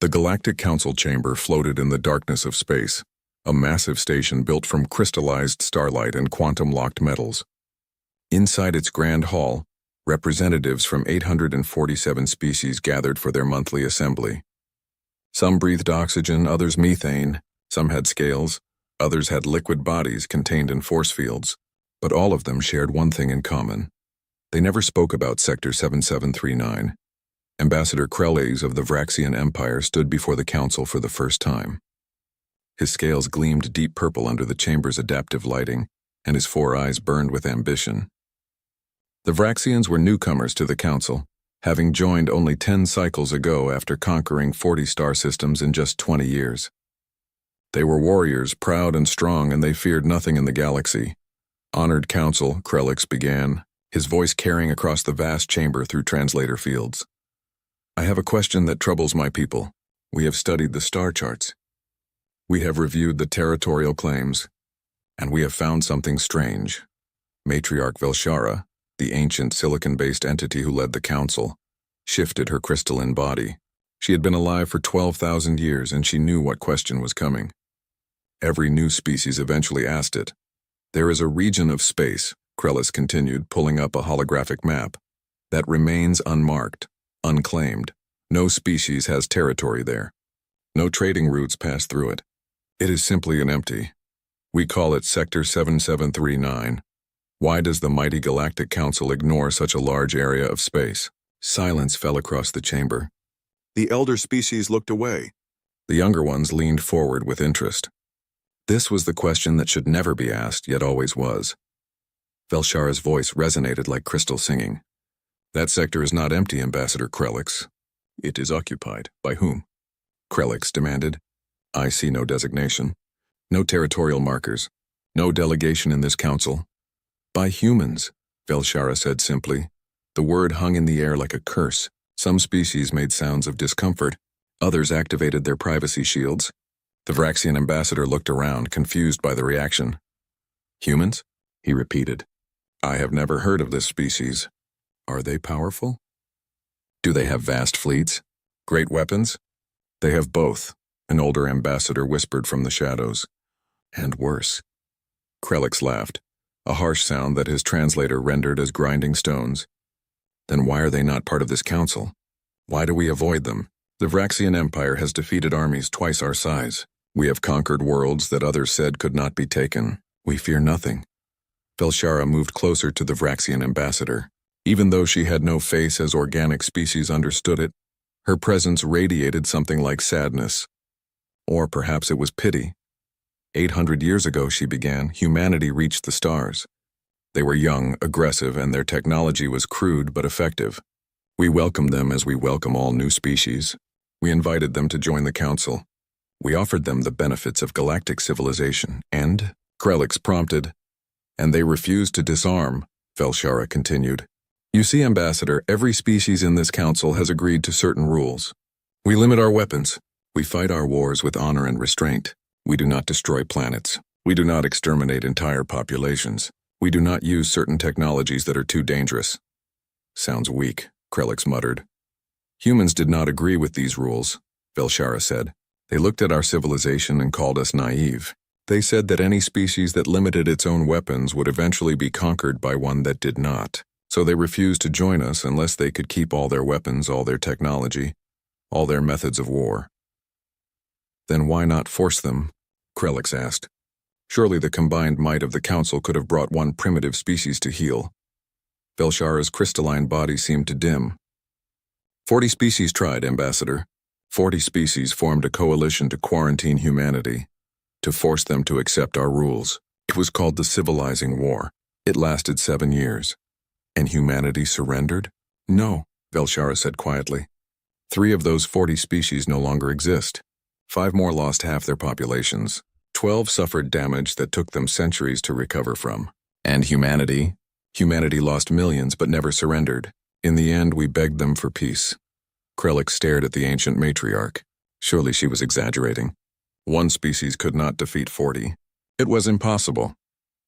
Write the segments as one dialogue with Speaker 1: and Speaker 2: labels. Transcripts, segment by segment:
Speaker 1: The Galactic Council chamber floated in the darkness of space, a massive station built from crystallized starlight and quantum-locked metals. Inside its grand hall, representatives from 847 species gathered for their monthly assembly. Some breathed oxygen, others methane, some had scales, others had liquid bodies contained in force fields, but all of them shared one thing in common. They never spoke about Sector 7739. Ambassador Krelix of the Vraxian Empire stood before the council for the first time. His scales gleamed deep purple under the chamber's adaptive lighting, and his 4 eyes burned with ambition. The Vraxians were newcomers to the council, having joined only 10 cycles ago after conquering 40 star systems in just 20 years. They were warriors, proud and strong, and they feared nothing in the galaxy. Honored Council, Krelix began, his voice carrying across the vast chamber through translator fields. I have a question that troubles my people. We have studied the star charts. We have reviewed the territorial claims, and we have found something strange. Matriarch Velshara, the ancient silicon-based entity who led the council, shifted her crystalline body. She had been alive for 12,000 years, and she knew what question was coming. Every new species eventually asked it. There is a region of space, Krelix continued, pulling up a holographic map, that remains unmarked, unclaimed. No species has territory there. No trading routes pass through it. It is simply an empty. We call it Sector 7739. Why does the mighty Galactic Council ignore such a large area of space? Silence fell across the chamber. The elder species looked away. The younger ones leaned forward with interest. This was the question that should never be asked, yet always was. Velshara's voice resonated like crystal singing. That sector is not empty, Ambassador Krelix. It is occupied. By whom? Krelix demanded. I see no designation. No territorial markers. No delegation in this council. By humans, Velshara said simply. The word hung in the air like a curse. Some species made sounds of discomfort. Others activated their privacy shields. The Vraxian ambassador looked around, confused by the reaction. Humans? He repeated. I have never heard of this species. Are they powerful? Do they have vast fleets? Great weapons? They have both, an older ambassador whispered from the shadows. And worse. Krelix laughed, a harsh sound that his translator rendered as grinding stones. Then why are they not part of this council? Why do we avoid them? The Vraxian Empire has defeated armies twice our size. We have conquered worlds that others said could not be taken. We fear nothing. Velshara moved closer to the Vraxian ambassador. Even though she had no face as organic species understood it, her presence radiated something like sadness. Or perhaps it was pity. 800 years ago, she began, humanity reached the stars. They were young, aggressive, and their technology was crude but effective. We welcomed them as we welcome all new species. We invited them to join the council. We offered them the benefits of galactic civilization, and, Krelix prompted, and they refused to disarm, Velshara continued. You see, Ambassador, every species in this council has agreed to certain rules. We limit our weapons. We fight our wars with honor and restraint. We do not destroy planets. We do not exterminate entire populations. We do not use certain technologies that are too dangerous. Sounds weak, Krelix muttered. Humans did not agree with these rules, Velshara said. They looked at our civilization and called us naive. They said that any species that limited its own weapons would eventually be conquered by one that did not. So they refused to join us unless they could keep all their weapons, all their technology, all their methods of war. Then why not force them? Krelix asked. Surely the combined might of the council could have brought one primitive species to heel. Velshara's crystalline body seemed to dim. 40 species tried, Ambassador. 40 species formed a coalition to quarantine humanity, to force them to accept our rules. It was called the Civilizing War. It lasted 7 years. And humanity surrendered? No, Velshara said quietly. 3 of those 40 species no longer exist. 5 more lost half their populations. 12 suffered damage that took them centuries to recover from. And humanity lost millions but never surrendered. In the end, we begged them for peace. Krelix stared at the ancient matriarch. Surely she was exaggerating. One species could not defeat 40. It was impossible.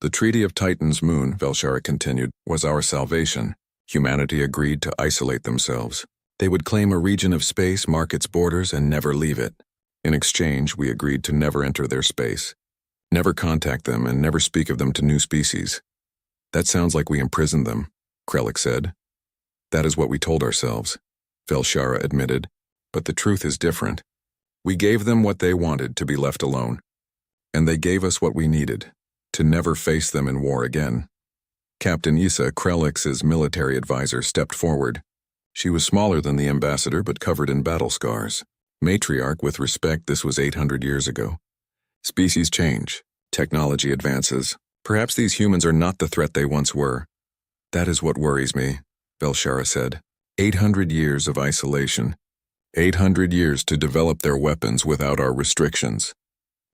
Speaker 1: The Treaty of Titan's Moon, Velshara continued, was our salvation. Humanity agreed to isolate themselves. They would claim a region of space, mark its borders, and never leave it. In exchange, we agreed to never enter their space, never contact them, and never speak of them to new species. That sounds like we imprisoned them, Krellick said. That is what we told ourselves, Velshara admitted, but the truth is different. We gave them what they wanted, to be left alone. And they gave us what we needed, to never face them in war again. Captain Issa, Krellick's military advisor, stepped forward. She was smaller than the ambassador, but covered in battle scars. Matriarch, with respect, this was 800 years ago. Species change. Technology advances. Perhaps these humans are not the threat they once were. That is what worries me, Velshara said. 800 years of isolation. 800 years to develop their weapons without our restrictions.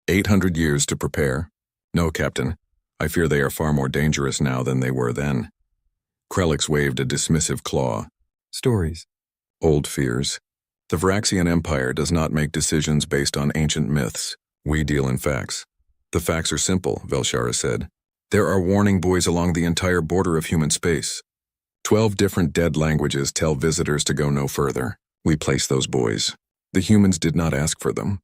Speaker 1: 800 years to prepare. No, Captain. I fear they are far more dangerous now than they were then. Krellick waved a dismissive claw. Stories. Old fears. The Vraxian Empire does not make decisions based on ancient myths. We deal in facts. The facts are simple, Velshara said. There are warning buoys along the entire border of human space. 12 different dead languages tell visitors to go no further. We place those buoys. The humans did not ask for them.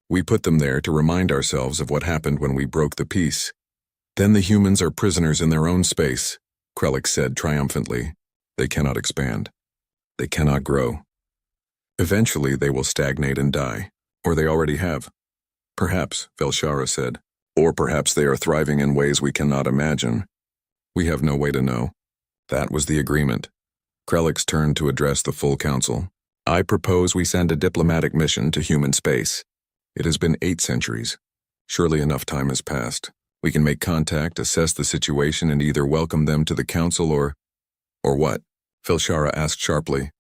Speaker 1: We put them there to remind ourselves of what happened when we broke the peace. Then the humans are prisoners in their own space, Krellick said triumphantly. They cannot expand. They cannot grow. Eventually they will stagnate and die, or they already have. Perhaps, Velshara said, or perhaps they are thriving in ways we cannot imagine. We have no way to know. That was the agreement. Krellick turned to address the full council. I propose we send a diplomatic mission to human space. It has been 8 centuries. Surely enough time has passed. We can make contact, assess the situation, and either welcome them to the council or what? Velshara asked sharply.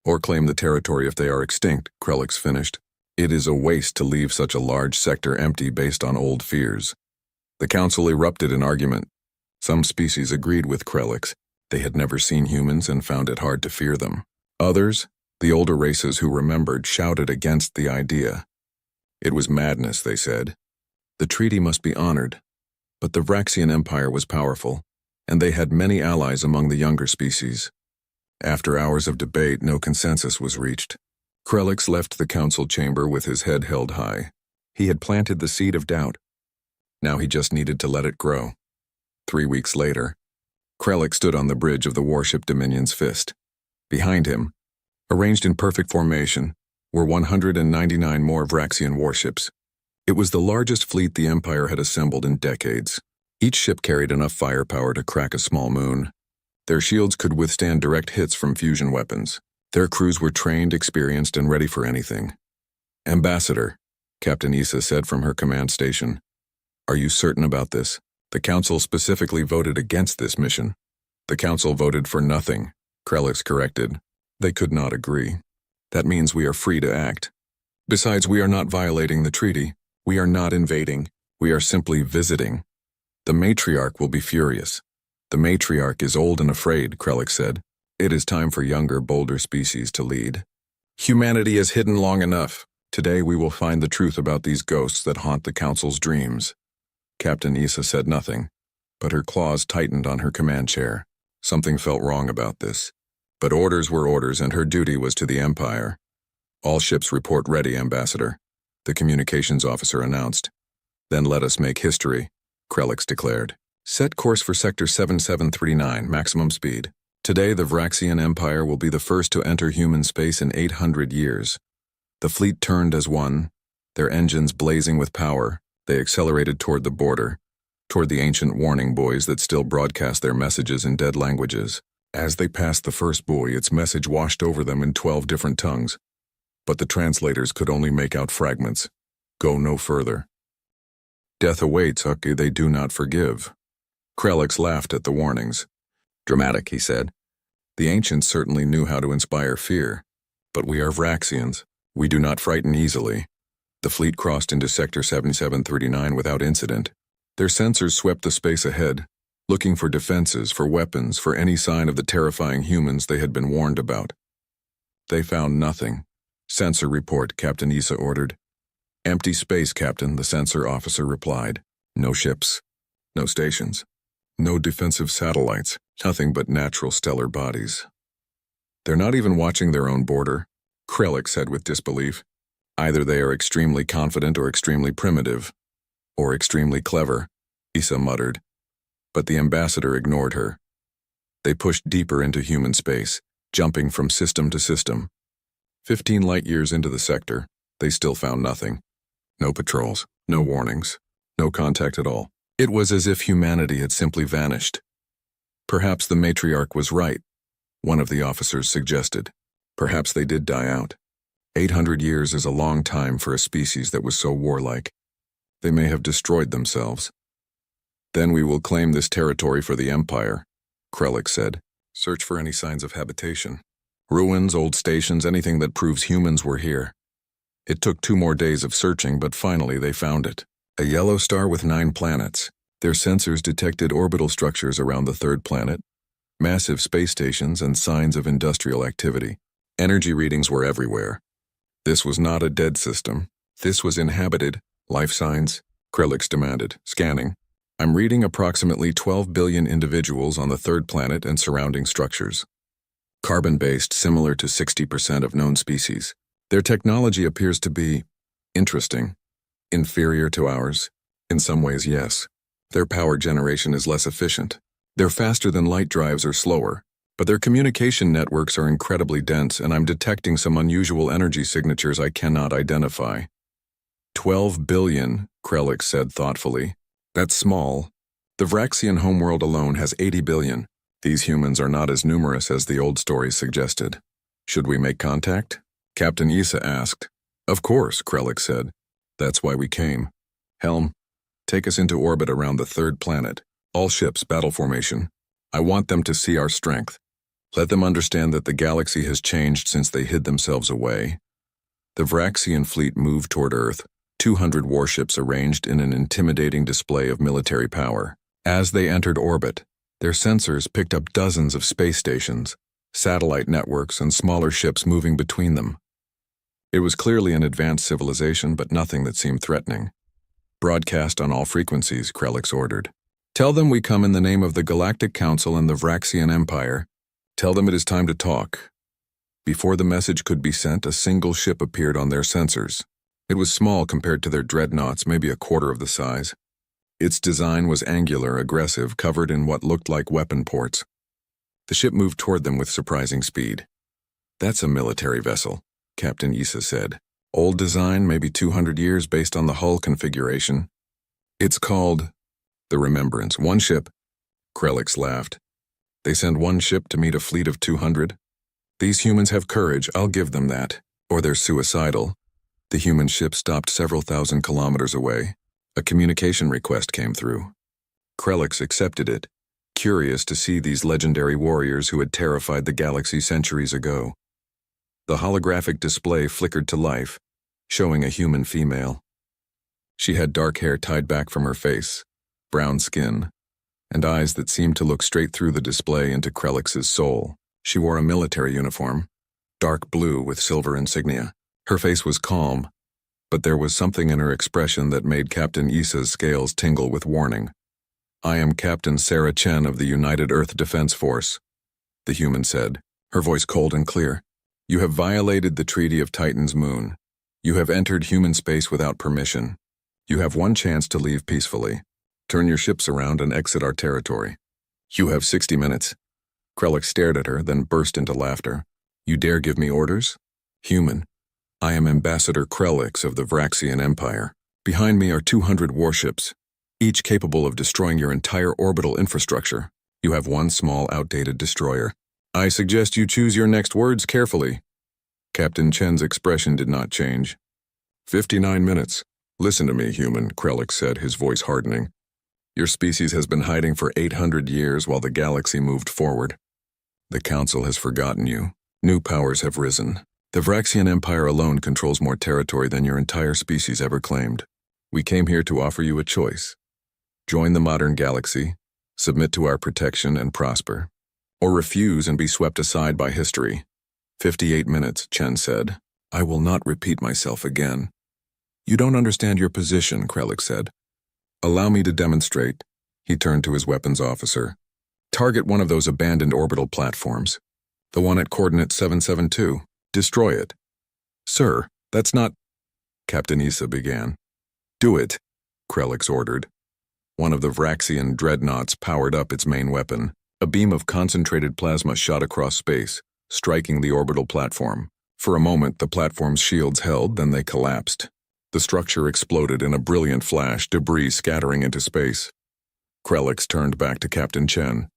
Speaker 1: Or claim the territory if they are extinct, Krellick finished. It is a waste to leave such a large sector empty based on old fears. The council erupted in argument. Some species agreed with Krellick. They had never seen humans and found it hard to fear them. Others, the older races who remembered, shouted against the idea. It was madness, they said. The treaty must be honored. But the Vraxian Empire was powerful, and they had many allies among the younger species. After hours of debate, no consensus was reached. Krellick left the council chamber with his head held high. He had planted the seed of doubt. Now he just needed to let it grow. 3 weeks later, Krellick stood on the bridge of the warship Dominion's Fist. Behind him, arranged in perfect formation, were 199 more Vraxian warships. It was the largest fleet the Empire had assembled in decades. Each ship carried enough firepower to crack a small moon. Their shields could withstand direct hits from fusion weapons. Their crews were trained, experienced, and ready for anything. Ambassador, Captain Issa said from her command station. Are you certain about this? The Council specifically voted against this mission. The Council voted for nothing, Krellick corrected. They could not agree. That means we are free to act. Besides, we are not violating the treaty. We are not invading. We are simply visiting. The matriarch will be furious. The matriarch is old and afraid, Krellick said. It is time for younger, bolder species to lead. Humanity is hidden long enough. Today we will find the truth about these ghosts that haunt the Council's dreams. Captain Issa said nothing, but her claws tightened on her command chair. Something felt wrong about this. But orders were orders, and her duty was to the Empire. All ships report ready, Ambassador, the communications officer announced. Then let us make history, Krellick declared. Set course for Sector 7739, maximum speed. Today the Vraxian Empire will be the first to enter human space in 800 years. The fleet turned as one, their engines blazing with power. They accelerated toward the border, toward the ancient warning buoys that still broadcast their messages in dead languages. As they passed the first buoy, its message washed over them in 12 different tongues. But the translators could only make out fragments. Go no further. Death awaits, Hucky, they do not forgive. Krellick laughed at the warnings. Dramatic, he said. The ancients certainly knew how to inspire fear. But we are Vraxians. We do not frighten easily. The fleet crossed into Sector 7739 without incident. Their sensors swept the space ahead, looking for defenses, for weapons, for any sign of the terrifying humans they had been warned about. They found nothing. Sensor report, Captain Issa ordered. Empty space, Captain, the sensor officer replied. No ships, no stations, no defensive satellites, nothing but natural stellar bodies. They're not even watching their own border, Krellick said with disbelief. Either they are extremely confident or extremely primitive. Or extremely clever, Issa muttered. But the ambassador ignored her. They pushed deeper into human space, jumping from system to system. 15 light-years into the sector, they still found nothing. No patrols, no warnings, no contact at all. It was as if humanity had simply vanished. Perhaps the matriarch was right, one of the officers suggested. Perhaps they did die out. 800 years is a long time for a species that was so warlike. They may have destroyed themselves. Then we will claim this territory for the Empire, Krellick said. Search for any signs of habitation. Ruins, old stations, anything that proves humans were here. It took 2 more days of searching, but finally they found it. A yellow star with 9 planets. Their sensors detected orbital structures around the 3rd planet, massive space stations, and signs of industrial activity. Energy readings were everywhere. This was not a dead system. This was inhabited. Life signs? Krellick demanded, scanning. I'm reading approximately 12 billion individuals on the 3rd planet and surrounding structures. Carbon-based, similar to 60% of known species. Their technology appears to be interesting. Inferior to ours? In some ways, yes. Their power generation is less efficient. They're faster than light drives or slower, but their communication networks are incredibly dense, and I'm detecting some unusual energy signatures I cannot identify. 12 billion, Krellick said thoughtfully. That's small. The Vraxian homeworld alone has 80 billion. These humans are not as numerous as the old stories suggested. Should we make contact? Captain Issa asked. Of course, Krellick said. That's why we came. Helm, take us into orbit around the 3rd planet. All ships, battle formation. I want them to see our strength. Let them understand that the galaxy has changed since they hid themselves away. The Vraxian fleet moved toward Earth, 200 warships arranged in an intimidating display of military power. As they entered orbit, their sensors picked up dozens of space stations, satellite networks, and smaller ships moving between them. It was clearly an advanced civilization, but nothing that seemed threatening. Broadcast on all frequencies, Krellick ordered. Tell them we come in the name of the Galactic Council and the Vraxian Empire. Tell them it is time to talk. Before the message could be sent, a single ship appeared on their sensors. It was small compared to their dreadnoughts, maybe a quarter of the size. Its design was angular, aggressive, covered in what looked like weapon ports. The ship moved toward them with surprising speed. That's a military vessel, Captain Issa said. Old design, maybe 200 years based on the hull configuration. It's called the Remembrance. 1 ship. Krellick laughed. They send 1 ship to meet a fleet of 200? These humans have courage, I'll give them that. Or they're suicidal. The human ship stopped several thousand kilometers away. A communication request came through. Krellick accepted it, curious to see these legendary warriors who had terrified the galaxy centuries ago. The holographic display flickered to life, showing a human female. She had dark hair tied back from her face, brown skin, and eyes that seemed to look straight through the display into Krellick's soul. She wore a military uniform, dark blue with silver insignia. Her face was calm, but there was something in her expression that made Captain Issa's scales tingle with warning. I am Captain Sarah Chen of the United Earth Defense Force, the human said, her voice cold and clear. You have violated the Treaty of Titan's Moon. You have entered human space without permission. You have 1 chance to leave peacefully. Turn your ships around and exit our territory. You have 60 minutes. Krellick stared at her, then burst into laughter. You dare give me orders? Human. I am Ambassador Krellick of the Vraxian Empire. Behind me are 200 warships, each capable of destroying your entire orbital infrastructure. You have 1 small, outdated destroyer. I suggest you choose your next words carefully. Captain Chen's expression did not change. 59 minutes. Listen to me, human, Krellick said, his voice hardening. Your species has been hiding for 800 years while the galaxy moved forward. The Council has forgotten you. New powers have risen. The Vraxian Empire alone controls more territory than your entire species ever claimed. We came here to offer you a choice. Join the modern galaxy, submit to our protection and prosper, or refuse and be swept aside by history. 58 minutes, Chen said. I will not repeat myself again. You don't understand your position, Krellick said. Allow me to demonstrate. He turned to his weapons officer. Target one of those abandoned orbital platforms. The one at coordinate 772. Destroy it. Sir, that's not... Captain Issa began. Do it, Krelix ordered. One of the Vraxian dreadnoughts powered up its main weapon. A beam of concentrated plasma shot across space, striking the orbital platform. For a moment, the platform's shields held, then they collapsed. The structure exploded in a brilliant flash, debris scattering into space. Krelix turned back to Captain Chen.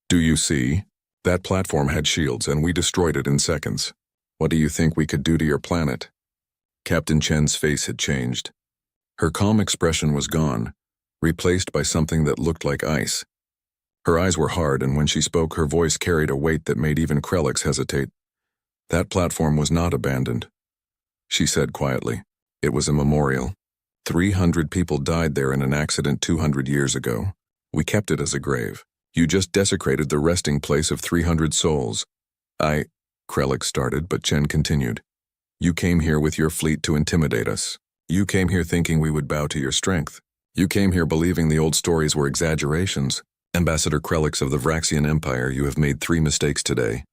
Speaker 1: Do you see? That platform had shields, and we destroyed it in seconds. What do you think we could do to your planet? Captain Chen's face had changed. Her calm expression was gone, replaced by something that looked like ice. Her eyes were hard, and when she spoke, her voice carried a weight that made even Krelix hesitate. That platform was not abandoned. She said quietly, it was a memorial. 300 people died there in an accident 200 years ago. We kept it as a grave. You just desecrated the resting place of 300 souls. Krelix started, but Chen continued. You came here with your fleet to intimidate us. You came here thinking we would bow to your strength. You came here believing the old stories were exaggerations. Ambassador Krelix of the Vraxian Empire, you have made 3 mistakes today.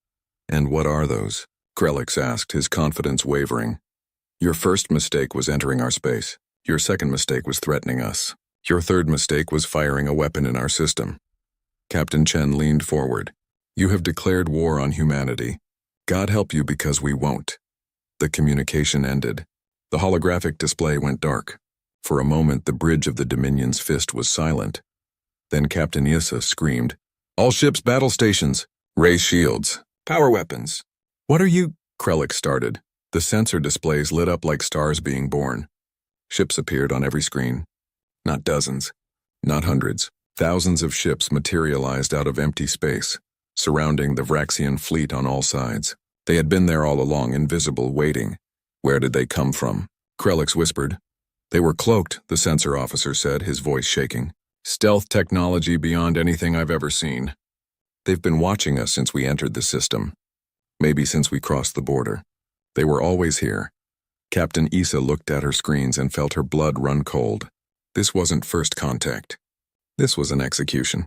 Speaker 1: And what are those? Krelix asked, his confidence wavering. Your first mistake was entering our space. Your second mistake was threatening us. Your third mistake was firing a weapon in our system. Captain Chen leaned forward. You have declared war on humanity. God help you because we won't. The communication ended. The holographic display went dark. For a moment, the bridge of the Dominion's fist was silent. Then Captain Issa screamed, All ships battle stations! Ray shields! Power weapons! What are you? Krelix started. The sensor displays lit up like stars being born. Ships appeared on every screen. Not dozens, not hundreds. Thousands of ships materialized out of empty space, surrounding the Vraxian fleet on all sides. They had been there all along, invisible, waiting. Where did they come from? Krelix whispered. They were cloaked, the sensor officer said, his voice shaking. Stealth technology beyond anything I've ever seen. They've been watching us since we entered the system. Maybe since we crossed the border. They were always here. Captain Issa looked at her screens and felt her blood run cold. This wasn't first contact. This was an execution.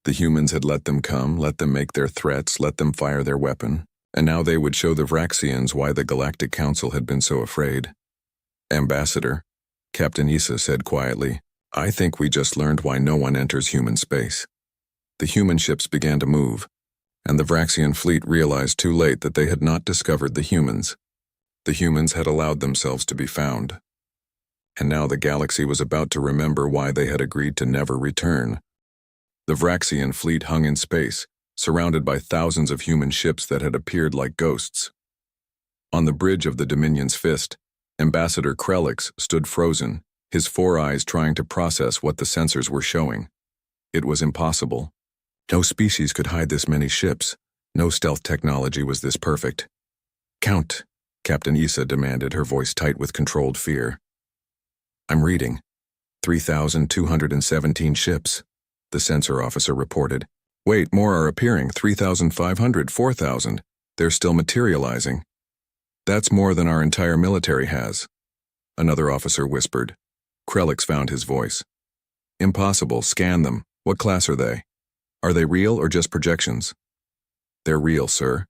Speaker 1: The humans had let them come, let them make their threats, let them fire their weapon, and now they would show the Vraxians why the Galactic Council had been so afraid. Ambassador, Captain Issa said quietly, I think we just learned why no one enters human space. The human ships began to move, and the Vraxian fleet realized too late that they had not discovered the humans. The humans had allowed themselves to be found. And now the galaxy was about to remember why they had agreed to never return. The Vraxian fleet hung in space, surrounded by thousands of human ships that had appeared like ghosts. On the bridge of the Dominion's fist, Ambassador Krelix stood frozen, his 4 eyes trying to process what the sensors were showing. It was impossible. No species could hide this many ships. No stealth technology was this perfect. Count, Captain Issa demanded, her voice tight with controlled fear. I'm reading. 3,217 ships, the sensor officer reported. Wait, more are appearing. 3,500, 4,000. They're still materializing. That's more than our entire military has, another officer whispered. Krelix found his voice. Impossible, scan them. What class are they? Are they real or just projections? They're real, sir.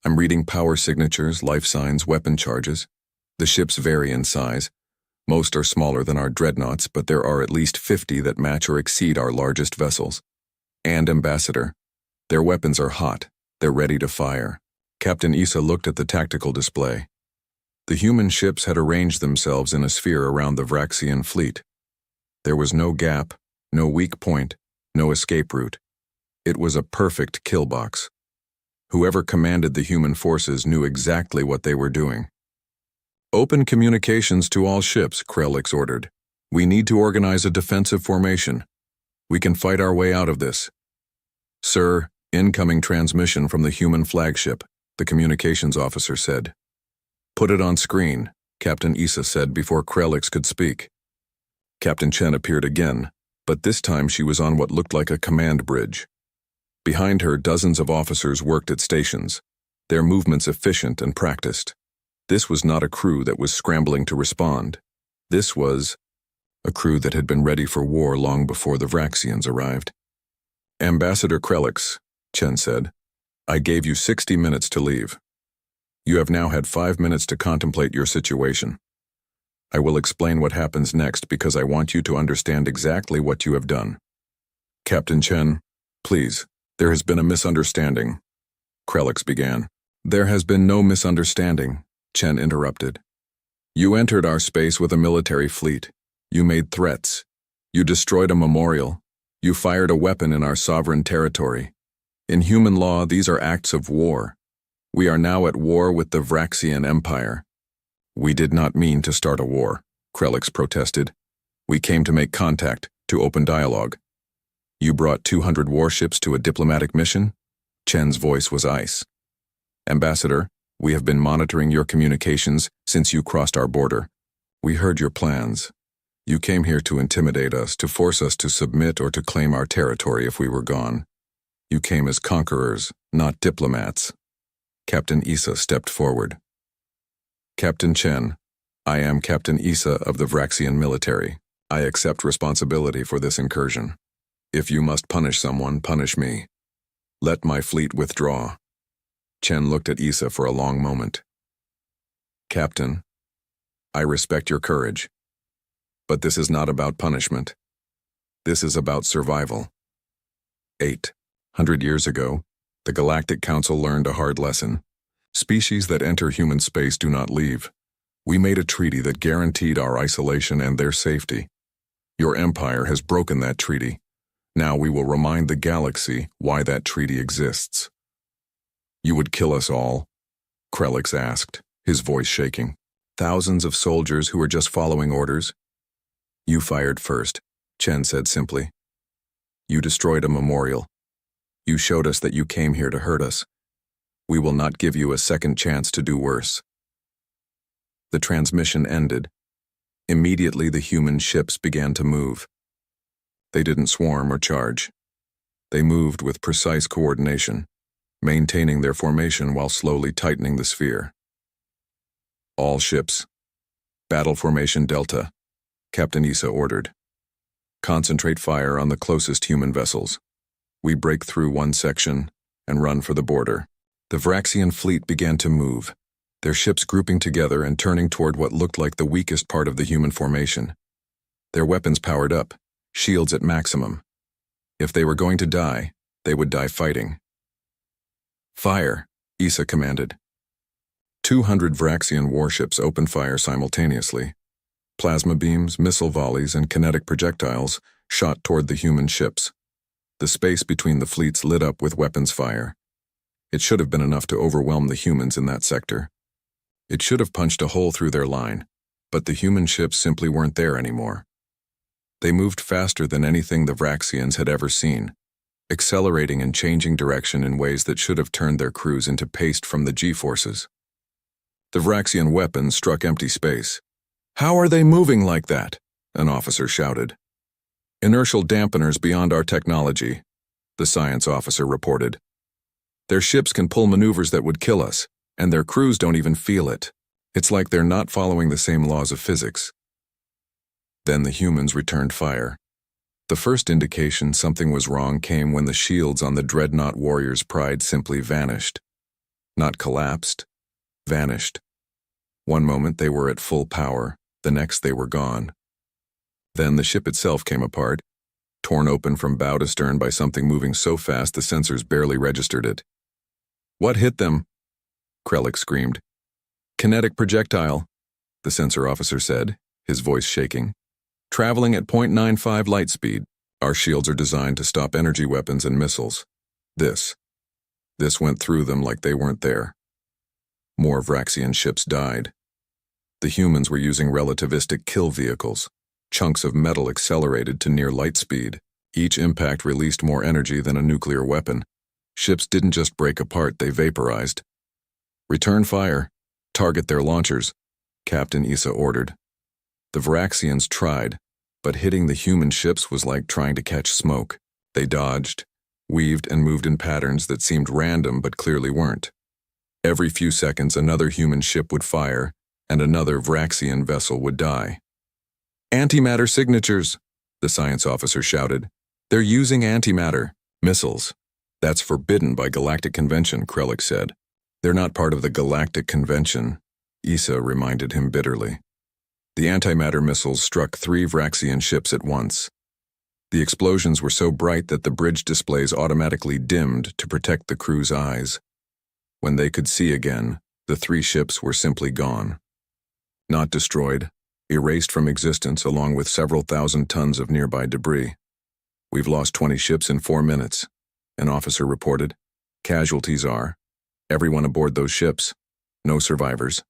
Speaker 1: I'm reading power signatures, life signs, weapon charges. The ships vary in size. Most are smaller than our dreadnoughts, but there are at least 50 that match or exceed our largest vessels. And Ambassador, their weapons are hot. They're ready to fire. Captain Issa looked at the tactical display. The human ships had arranged themselves in a sphere around the Vraxian fleet. There was no gap, no weak point, no escape route. It was a perfect kill box. Whoever commanded the human forces knew exactly what they were doing. Open communications to all ships, Krelix ordered. We need to organize a defensive formation. We can fight our way out of this. Sir, incoming transmission from the human flagship, the communications officer said. Put it on screen, Captain Issa said before Krelix could speak. Captain Chen appeared again, but this time she was on what looked like a command bridge. Behind her, dozens of officers worked at stations, their movements efficient and practiced. This was not a crew that was scrambling to respond. This was a crew that had been ready for war long before the Vraxians arrived. Ambassador Krelix, Chen said, I gave you 60 minutes to leave. You have now had 5 minutes to contemplate your situation. I will explain what happens next because I want you to understand exactly what you have done. Captain Chen, please, there has been a misunderstanding. Krelix began. There has been no misunderstanding, Chen interrupted. You entered our space with a military fleet. You made threats. You destroyed a memorial. You fired a weapon in our sovereign territory. In human law, these are acts of war. We are now at war with the Vraxian Empire. We did not mean to start a war, Krelix protested. We came to make contact, to open dialogue. You brought 200 warships to a diplomatic mission? Chen's voice was ice. Ambassador, we have been monitoring your communications since you crossed our border. We heard your plans. You came here to intimidate us, to force us to submit or to claim our territory if we were gone. You came as conquerors, not diplomats. Captain Issa stepped forward. Captain Chen, I am Captain Issa of the Vraxian military. I accept responsibility for this incursion. If you must punish someone, punish me. Let my fleet withdraw. Chen looked at Issa for a long moment. Captain, I respect your courage. But this is not about punishment. This is about survival. 800 years ago, the Galactic Council learned a hard lesson. Species that enter human space do not leave. We made a treaty that guaranteed our isolation and their safety. Your empire has broken that treaty. Now we will remind the galaxy why that treaty exists. You would kill us all? Krelix asked, his voice shaking. Thousands of soldiers who were just following orders? You fired first, Chen said simply. You destroyed a memorial. You showed us that you came here to hurt us. We will not give you a second chance to do worse. The transmission ended. Immediately the human ships began to move. They didn't swarm or charge. They moved with precise coordination, maintaining their formation while slowly tightening the sphere. All ships. Battle formation Delta, Captain Issa ordered. Concentrate fire on the closest human vessels. We break through one section and run for the border. The Vraxian fleet began to move, their ships grouping together and turning toward what looked like the weakest part of the human formation. Their weapons powered up, shields at maximum. If they were going to die, they would die fighting. Fire, Issa commanded. 200 Vraxian warships opened fire simultaneously. Plasma beams, missile volleys, and kinetic projectiles shot toward the human ships. The space between the fleets lit up with weapons fire. It should have been enough to overwhelm the humans in that sector. It should have punched a hole through their line, but the human ships simply weren't there anymore. They moved faster than anything the Vraxians had ever seen, accelerating and changing direction in ways that should have turned their crews into paste from the G-forces. The Vraxian weapons struck empty space. How are they moving like that? An officer shouted. Inertial dampeners beyond our technology, the science officer reported. Their ships can pull maneuvers that would kill us, and their crews don't even feel it. It's like they're not following the same laws of physics. Then the humans returned fire. The first indication something was wrong came when the shields on the dreadnought warrior's pride simply vanished. Not collapsed, vanished. One moment they were at full power, the next they were gone. Then the ship itself came apart, torn open from bow to stern by something moving so fast the sensors barely registered it. What hit them? Krelix screamed. Kinetic projectile, the sensor officer said, his voice shaking. Traveling at 0.95 light speed, our shields are designed to stop energy weapons and missiles. This went through them like they weren't there. More Vraxian ships died. The humans were using relativistic kill vehicles. Chunks of metal accelerated to near light speed. Each impact released more energy than a nuclear weapon. Ships didn't just break apart, they vaporized. Return fire. Target their launchers, Captain Issa ordered. The Vraxians tried, but hitting the human ships was like trying to catch smoke. They dodged, weaved, and moved in patterns that seemed random but clearly weren't. Every few seconds, another human ship would fire, and another Vraxian vessel would die. Antimatter signatures, the science officer shouted. They're using antimatter, missiles. That's forbidden by Galactic Convention, Krellick said. They're not part of the Galactic Convention, Issa reminded him bitterly. The antimatter missiles struck 3 Vraxian ships at once. The explosions were so bright that the bridge displays automatically dimmed to protect the crew's eyes. When they could see again, the 3 ships were simply gone. Not destroyed, erased from existence along with several thousand tons of nearby debris. We've lost 20 ships in 4 minutes, an officer reported. Casualties are everyone aboard those ships. No survivors.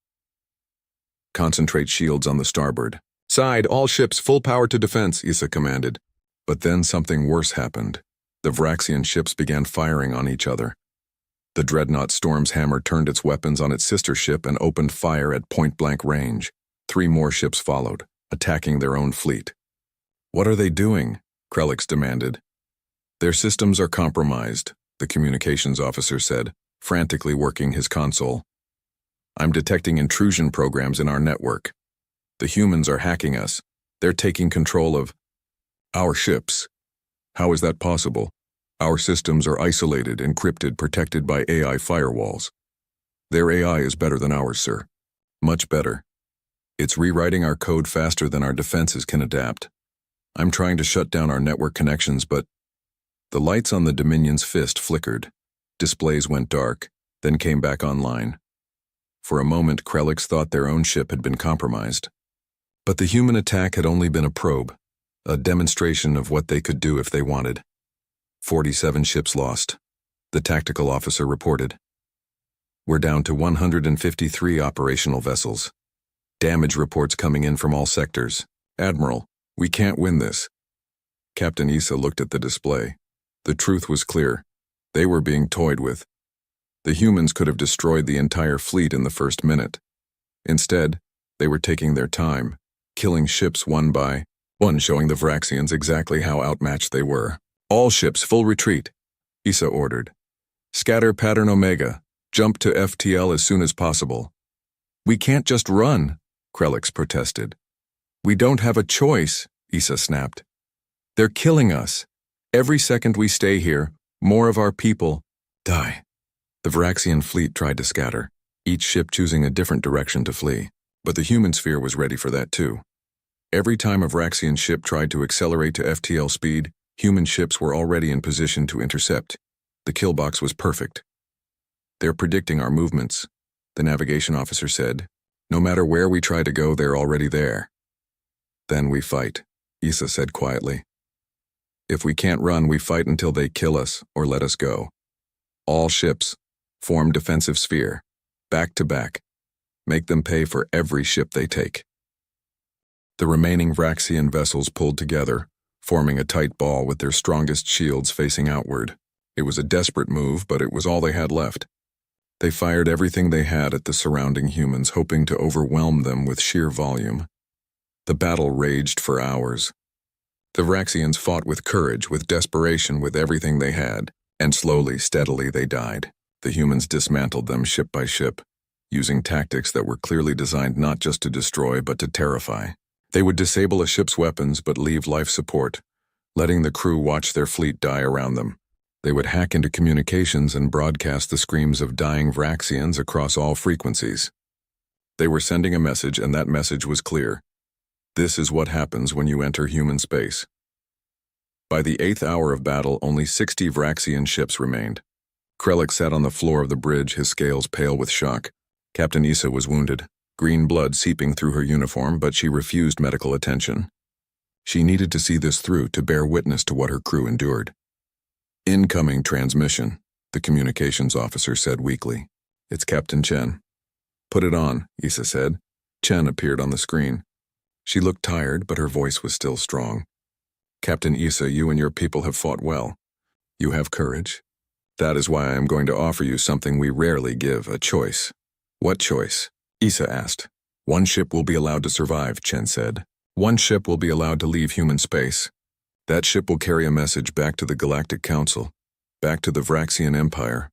Speaker 1: Concentrate shields on the starboard side, all ships full power to defense, Issa commanded. But then something worse happened. The Vraxian ships began firing on each other. The dreadnought Storm's Hammer turned its weapons on its sister ship and opened fire at point-blank range. 3 more ships followed, attacking their own fleet. What are they doing? Krellick demanded. Their systems are compromised, the communications officer said, frantically working his console. I'm detecting intrusion programs in our network. The humans are hacking us. They're taking control of our ships. How is that possible? Our systems are isolated, encrypted, protected by AI firewalls. Their AI is better than ours, sir. Much better. It's rewriting our code faster than our defenses can adapt. I'm trying to shut down our network connections, but the lights on the Dominion's fist flickered. Displays went dark, then came back online. For a moment, Krellick thought their own ship had been compromised. But the human attack had only been a probe, a demonstration of what they could do if they wanted. 47 ships lost, the tactical officer reported. We're down to 153 operational vessels. Damage reports coming in from all sectors. Admiral, we can't win this. Captain Issa looked at the display. The truth was clear. They were being toyed with. The humans could have destroyed the entire fleet in the first minute. Instead, they were taking their time, killing ships one by one, showing the Vraxians exactly how outmatched they were. All ships, full retreat, Issa ordered. Scatter pattern Omega. Jump to FTL as soon as possible. We can't just run, Krellick protested. We don't have a choice, Issa snapped. They're killing us. Every second we stay here, more of our people die. The Vraxian fleet tried to scatter, each ship choosing a different direction to flee, but the human sphere was ready for that too. Every time a Vraxian ship tried to accelerate to FTL speed, human ships were already in position to intercept. The kill box was perfect. They're predicting our movements, the navigation officer said. No matter where we try to go, they're already there. Then we fight, Issa said quietly. If we can't run, we fight until they kill us or let us go. All ships, form defensive sphere, back to back. Make them pay for every ship they take. The remaining Vraxian vessels pulled together, forming a tight ball with their strongest shields facing outward. It was a desperate move, but it was all they had left. They fired everything they had at the surrounding humans, hoping to overwhelm them with sheer volume. The battle raged for hours. The Vraxians fought with courage, with desperation, with everything they had, and slowly, steadily they died. The humans dismantled them ship by ship, using tactics that were clearly designed not just to destroy but to terrify. They would disable a ship's weapons but leave life support, letting the crew watch their fleet die around them. They would hack into communications and broadcast the screams of dying Vraxians across all frequencies. They were sending a message, and that message was clear. This is what happens when you enter human space. By the 8th hour of battle, only 60 Vraxian ships remained. Krellick sat on the floor of the bridge, his scales pale with shock. Captain Issa was wounded, green blood seeping through her uniform, but she refused medical attention. She needed to see this through, to bear witness to what her crew endured. Incoming transmission, the communications officer said weakly. It's Captain Chen. Put it on, Issa said. Chen appeared on the screen. She looked tired, but her voice was still strong. Captain Issa, you and your people have fought well. You have courage. That is why I am going to offer you something we rarely give, a choice. What choice? Issa asked. One ship will be allowed to survive, Chen said. One ship will be allowed to leave human space. That ship will carry a message back to the Galactic Council, back to the Vraxian Empire,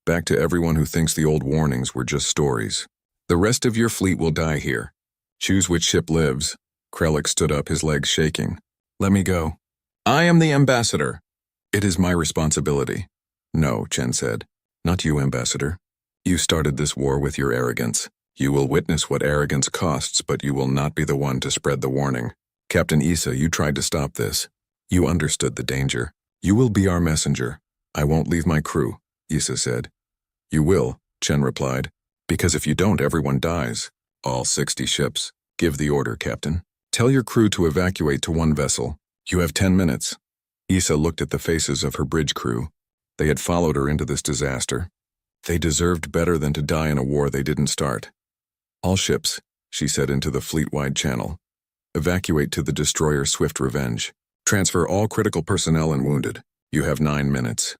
Speaker 1: back to everyone who thinks the old warnings were just stories. The rest of your fleet will die here. Choose which ship lives. Krellick stood up, his legs shaking. Let me go. I am the ambassador. It is my responsibility. No, Chen said. Not you, Ambassador. You started this war with your arrogance. You will witness what arrogance costs, but you will not be the one to spread the warning. Captain Issa, you tried to stop this. You understood the danger. You will be our messenger. I won't leave my crew, Issa said. You will, Chen replied, because if you don't, everyone dies. All 60 ships. Give the order, Captain. Tell your crew to evacuate to one vessel. You have 10 minutes. Issa looked at the faces of her bridge crew. They had followed her into this disaster. They deserved better than to die in a war they didn't start. All ships, she said into the fleet-wide channel. Evacuate to the destroyer Swift Revenge. Transfer all critical personnel and wounded. You have 9 minutes.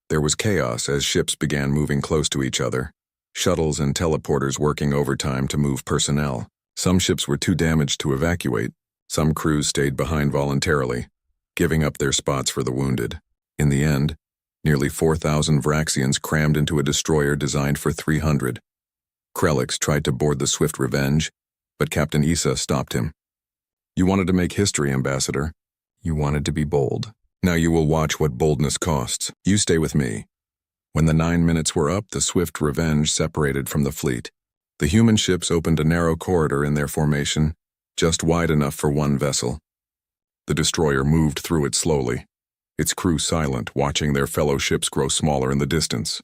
Speaker 1: There was chaos as ships began moving close to each other. Shuttles and teleporters working overtime to move personnel. Some ships were too damaged to evacuate. Some crews stayed behind voluntarily, giving up their spots for the wounded. In the end, nearly 4,000 Vraxians crammed into a destroyer designed for 300. Krelix tried to board the Swift Revenge, but Captain Issa stopped him. You wanted to make history, Ambassador. You wanted to be bold. Now you will watch what boldness costs. You stay with me. When the 9 minutes were up, the Swift Revenge separated from the fleet. The human ships opened a narrow corridor in their formation, just wide enough for one vessel. The destroyer moved through it slowly, its crew silent, watching their fellow ships grow smaller in the distance.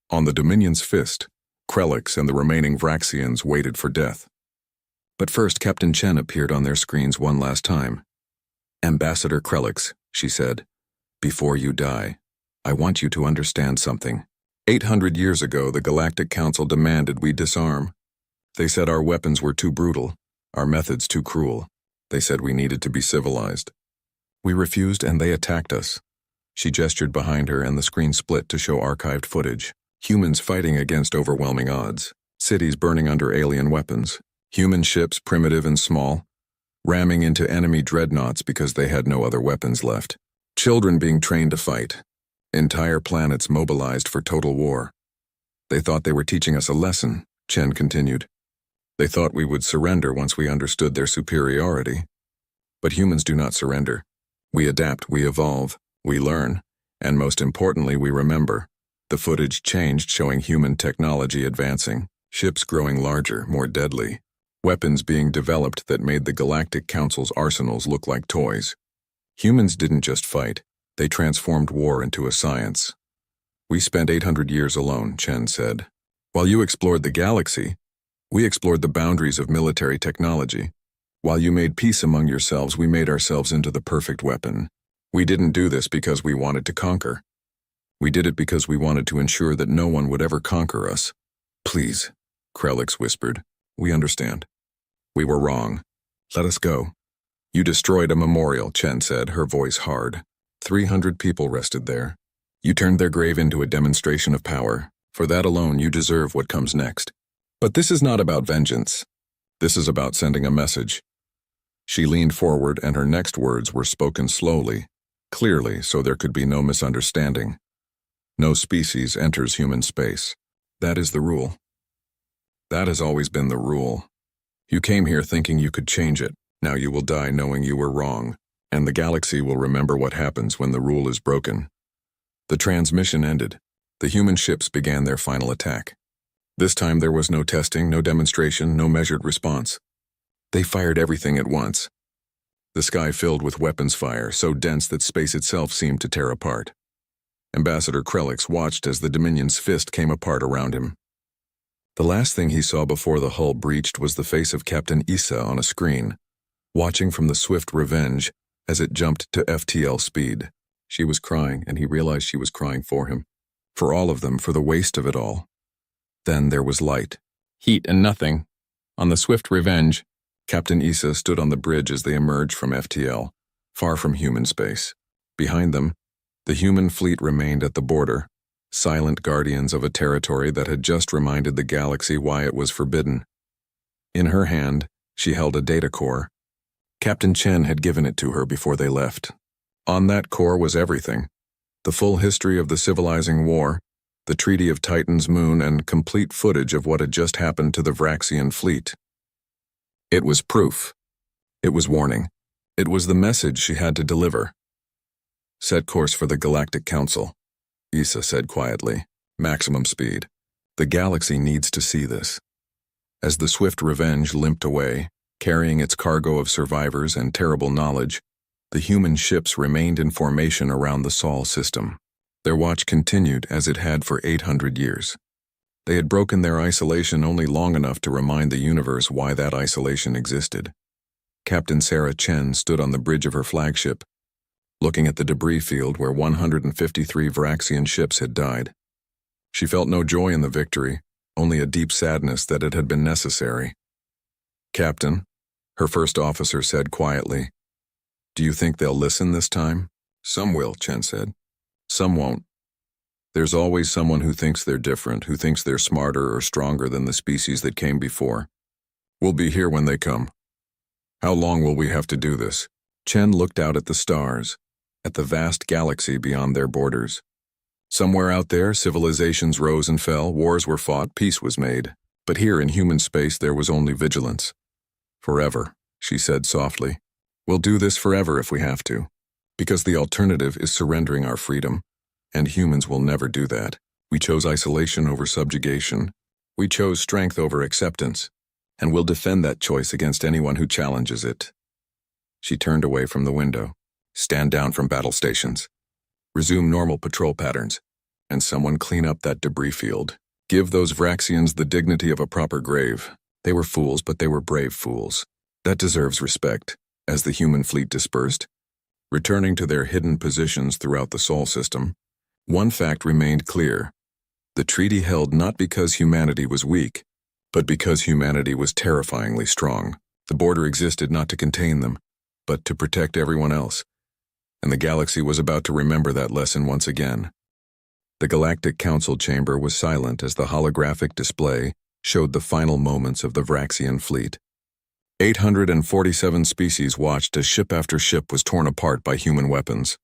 Speaker 1: On the Dominion's fist, Krelix and the remaining Vraxians waited for death. But first, Captain Chen appeared on their screens one last time. Ambassador Krelix, she said, before you die, I want you to understand something. 800 years ago, the Galactic Council demanded we disarm. They said our weapons were too brutal, our methods too cruel. They said we needed to be civilized. We refused and they attacked us. She gestured behind her and the screen split to show archived footage. Humans fighting against overwhelming odds. Cities burning under alien weapons. Human ships, primitive and small, ramming into enemy dreadnoughts because they had no other weapons left. Children being trained to fight. Entire planets mobilized for total war. They thought they were teaching us a lesson, Chen continued. They thought we would surrender once we understood their superiority. But humans do not surrender. We adapt, we evolve, we learn, and most importantly, we remember. The footage changed, showing human technology advancing, ships growing larger, more deadly, weapons being developed that made the Galactic Council's arsenals look like toys. Humans didn't just fight, they transformed war into a science. We spent 800 years alone, Chen said. While you explored the galaxy, we explored the boundaries of military technology. While you made peace among yourselves, we made ourselves into the perfect weapon. We didn't do this because we wanted to conquer. We did it because we wanted to ensure that no one would ever conquer us. Please, Krelix whispered. We understand. We were wrong. Let us go. You destroyed a memorial, Chen said, her voice hard. 300 people rested there. You turned their grave into a demonstration of power. For that alone, you deserve what comes next. But this is not about vengeance. This is about sending a message. She leaned forward and her next words were spoken slowly, clearly, so there could be no misunderstanding. No species enters human space. That is the rule. That has always been the rule. You came here thinking you could change it. Now you will die knowing you were wrong, and the galaxy will remember what happens when the rule is broken. The transmission ended. The human ships began their final attack. This time there was no testing, no demonstration, no measured response. They fired everything at once. The sky filled with weapons fire, so dense that space itself seemed to tear apart. Ambassador Krelix watched as the Dominion's fist came apart around him. The last thing he saw before the hull breached was the face of Captain Issa on a screen, watching from the Swift Revenge as it jumped to FTL speed. She was crying, and he realized she was crying for him. For all of them, for the waste of it all. Then there was light, heat, and nothing. On the Swift Revenge, Captain Issa stood on the bridge as they emerged from FTL, far from human space. Behind them, the human fleet remained at the border, silent guardians of a territory that had just reminded the galaxy why it was forbidden. In her hand, she held a data core. Captain Chen had given it to her before they left. On that core was everything. The full history of the civilizing war, the Treaty of Titan's moon, and complete footage of what had just happened to the Vraxian fleet. It was proof. It was warning. It was the message she had to deliver. Set course for the Galactic Council. Issa said quietly. Maximum speed. The galaxy needs to see this. As the swift Revenge limped away, carrying its cargo of survivors and terrible knowledge, the human ships remained in formation around the Sol system. Their watch continued as it had for 800 years. They had broken their isolation only long enough to remind the universe why that isolation existed. Captain Sarah Chen stood on the bridge of her flagship, looking at the debris field where 153 Vraxian ships had died. She felt no joy in the victory, only a deep sadness that it had been necessary. "Captain," her first officer said quietly, "do you think they'll listen this time?" "Some will," Chen said. "Some won't. There's always someone who thinks they're different, who thinks they're smarter or stronger than the species that came before. We'll be here when they come. How long will we have to do this?" Chen looked out at the stars, at the vast galaxy beyond their borders. Somewhere out there, civilizations rose and fell, wars were fought, peace was made. But here in human space there was only vigilance. "Forever," she said softly. "We'll do this forever if we have to, because the alternative is surrendering our freedom, and humans will never do that. We chose isolation over subjugation. We chose strength over acceptance, and we'll defend that choice against anyone who challenges it." She turned away from the window. "Stand down from battle stations. Resume normal patrol patterns, and someone clean up that debris field. Give those Vraxians the dignity of a proper grave. They were fools, but they were brave fools. That deserves respect." As the human fleet dispersed, returning to their hidden positions throughout the Sol system, one fact remained clear. The treaty held not because humanity was weak, but because humanity was terrifyingly strong. The border existed not to contain them, but to protect everyone else. And the galaxy was about to remember that lesson once again. The Galactic Council chamber was silent as the holographic display showed the final moments of the Vraxian fleet. 847 species watched as ship after ship was torn apart by human weapons.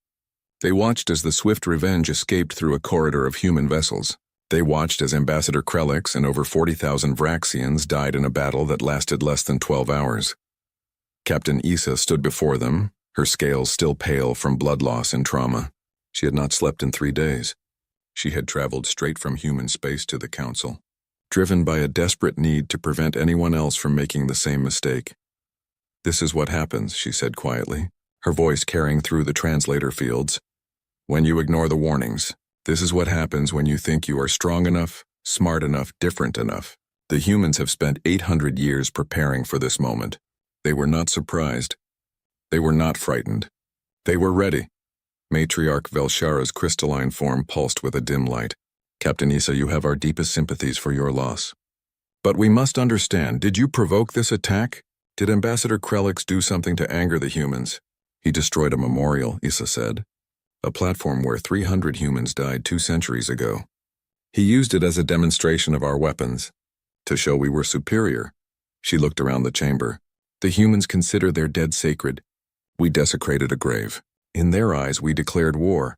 Speaker 1: They watched as the swift Revenge escaped through a corridor of human vessels. They watched as Ambassador Krelix and over 40,000 Vraxians died in a battle that lasted less than 12 hours. Captain Issa stood before them, her scales still pale from blood loss and trauma. She had not slept in 3 days. She had traveled straight from human space to the Council, driven by a desperate need to prevent anyone else from making the same mistake. "This is what happens," she said quietly, her voice carrying through the translator fields. "When you ignore the warnings, this is what happens when you think you are strong enough, smart enough, different enough." The humans have spent 800 years preparing for this moment. They were not surprised. They were not frightened. They were ready. Matriarch Velshara's crystalline form pulsed with a dim light. "Captain Issa, you have our deepest sympathies for your loss. But we must understand, did you provoke this attack? Did Ambassador Krelix do something to anger the humans?" "He destroyed a memorial," Issa said. "A platform where 300 humans died 2 centuries ago. He used it as a demonstration of our weapons, to show we were superior." She looked around the chamber. "The humans consider their dead sacred. We desecrated a grave. In their eyes, we declared war."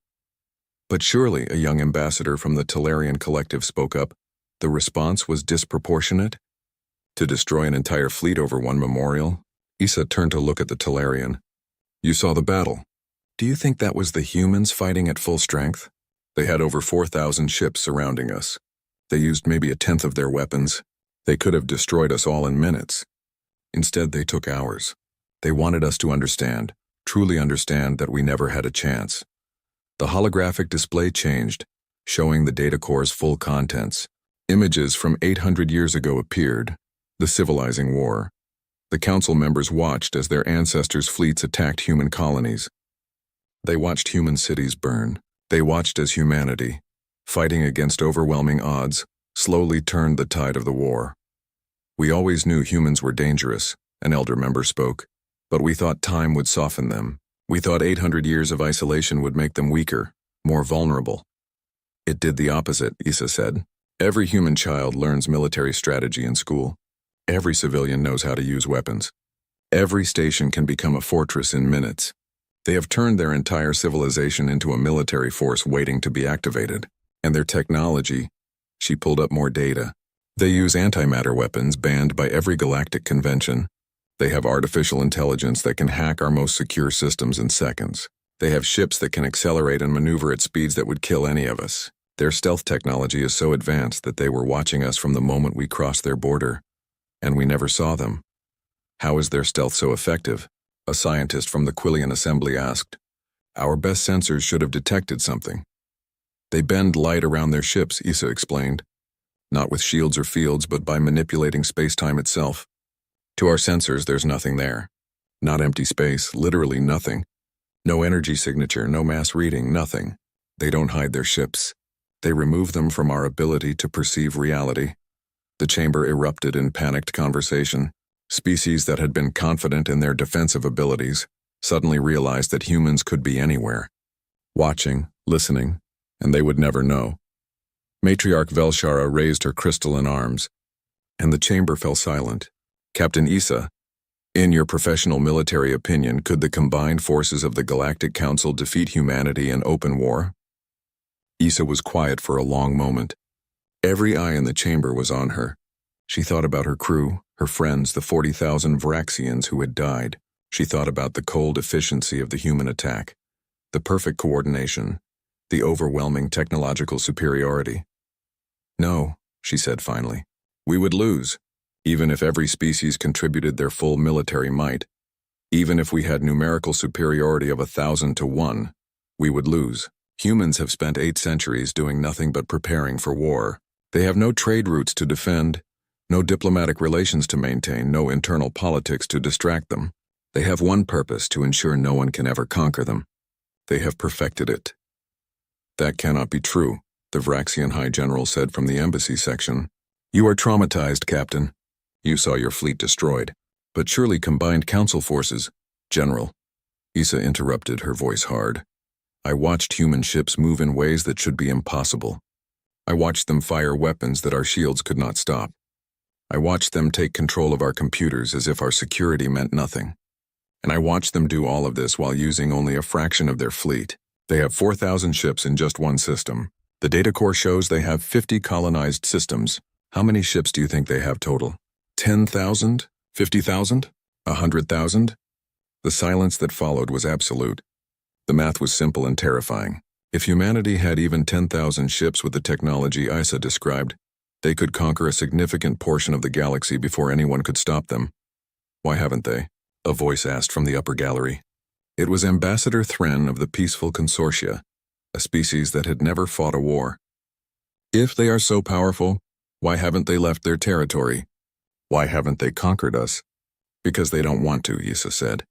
Speaker 1: "But surely," a young ambassador from the Talarian collective spoke up, "the response was disproportionate? To destroy an entire fleet over one memorial?" Issa turned to look at the Talarian. "You saw the battle. Do you think that was the humans fighting at full strength? They had over 4,000 ships surrounding us. They used maybe 1/10 of their weapons. They could have destroyed us all in minutes. Instead, they took hours. They wanted us to understand, truly understand, that we never had a chance." The holographic display changed, showing the data core's full contents. Images from 800 years ago appeared, the civilizing war. The council members watched as their ancestors' fleets attacked human colonies. They watched human cities burn. They watched as humanity, fighting against overwhelming odds, slowly turned the tide of the war. "We always knew humans were dangerous," an elder member spoke, "but we thought time would soften them. We thought 800 years of isolation would make them weaker, more vulnerable." "It did the opposite," Issa said. "Every human child learns military strategy in school. Every civilian knows how to use weapons. Every station can become a fortress in minutes. They have turned their entire civilization into a military force waiting to be activated. And their technology," she pulled up more data. "They use antimatter weapons banned by every galactic convention. They have artificial intelligence that can hack our most secure systems in seconds. They have ships that can accelerate and maneuver at speeds that would kill any of us. Their stealth technology is so advanced that they were watching us from the moment we crossed their border, and we never saw them. How is their stealth so effective? A scientist from the Quillian Assembly asked. Our best sensors should have detected something. They bend light around their ships, Issa explained. Not with shields or fields, but by manipulating space-time itself. To our sensors, there's nothing there. Not empty space, literally nothing. No energy signature, no mass reading, nothing. They don't hide their ships. They remove them from our ability to perceive reality. The chamber erupted in panicked conversation. Species that had been confident in their defensive abilities suddenly realized that humans could be anywhere, watching, listening, and they would never know. Matriarch Velshara raised her crystalline arms, and the chamber fell silent. Captain Issa, in your professional military opinion, could the combined forces of the Galactic Council defeat humanity in open war? Issa was quiet for a long moment. Every eye in the chamber was on her. She thought about her crew, her friends, the 40,000 Vraxians who had died. She thought about the cold efficiency of the human attack, the perfect coordination, the overwhelming technological superiority. No, she said finally. We would lose, even if every species contributed their full military might. Even if we had numerical superiority of 1,000 to 1, we would lose. Humans have spent 8 centuries doing nothing but preparing for war. They have no trade routes to defend, no diplomatic relations to maintain, no internal politics to distract them. They have one purpose: to ensure no one can ever conquer them. They have perfected it. That cannot be true, the Vraxian High General said from the embassy section. You are traumatized, Captain. You saw your fleet destroyed. But surely combined council forces. General. Issa interrupted, her voice hard. I watched human ships move in ways that should be impossible. I watched them fire weapons that our shields could not stop. I watched them take control of our computers as if our security meant nothing. And I watched them do all of this while using only a fraction of their fleet. They have 4,000 ships in just one system. The data core shows they have 50 colonized systems. How many ships do you think they have total? 10,000? 50,000? 100,000? The silence that followed was absolute. The math was simple and terrifying. If humanity had even 10,000 ships with the technology Issa described, they could conquer a significant portion of the galaxy before anyone could stop them. Why haven't they? A voice asked from the upper gallery. It was Ambassador Thren of the Peaceful Consortia, a species that had never fought a war. If they are so powerful, why haven't they left their territory? Why haven't they conquered us? Because they don't want to, Issa said.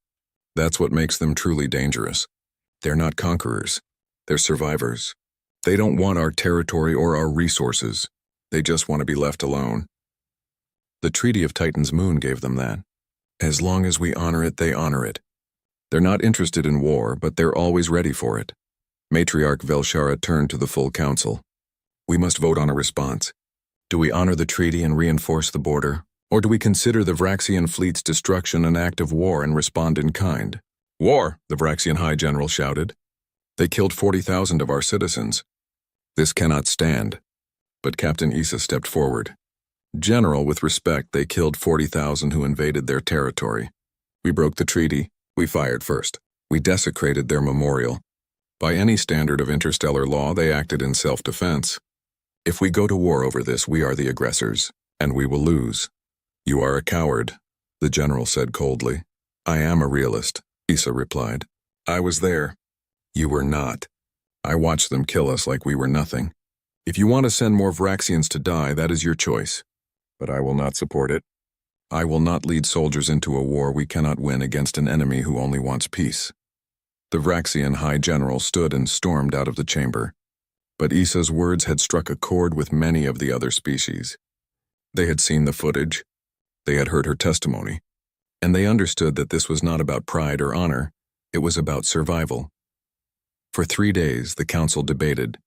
Speaker 1: That's what makes them truly dangerous. They're not conquerors. They're survivors. They don't want our territory or our resources. They just want to be left alone. The Treaty of Titan's Moon gave them that. As long as we honor it, they honor it. They're not interested in war, but they're always ready for it. Matriarch Velshara turned to the full council. We must vote on a response. Do we honor the treaty and reinforce the border? Or do we consider the Vraxian fleet's destruction an act of war and respond in kind? War, the Vraxian High General shouted. They killed 40,000 of our citizens. This cannot stand. But Captain Issa stepped forward. General, with respect, they killed 40,000 who invaded their territory. We broke the treaty. We fired first. We desecrated their memorial. By any standard of interstellar law, they acted in self-defense. If we go to war over this, we are the aggressors, and we will lose. You are a coward, the general said coldly. I am a realist, Issa replied. I was there. You were not. I watched them kill us like we were nothing. If you want to send more Vraxians to die, that is your choice. But I will not support it. I will not lead soldiers into a war we cannot win against an enemy who only wants peace. The Vraxian High General stood and stormed out of the chamber. But Issa's words had struck a chord with many of the other species. They had seen the footage. They had heard her testimony. And they understood that this was not about pride or honor. It was about survival. For 3 days, the council debated.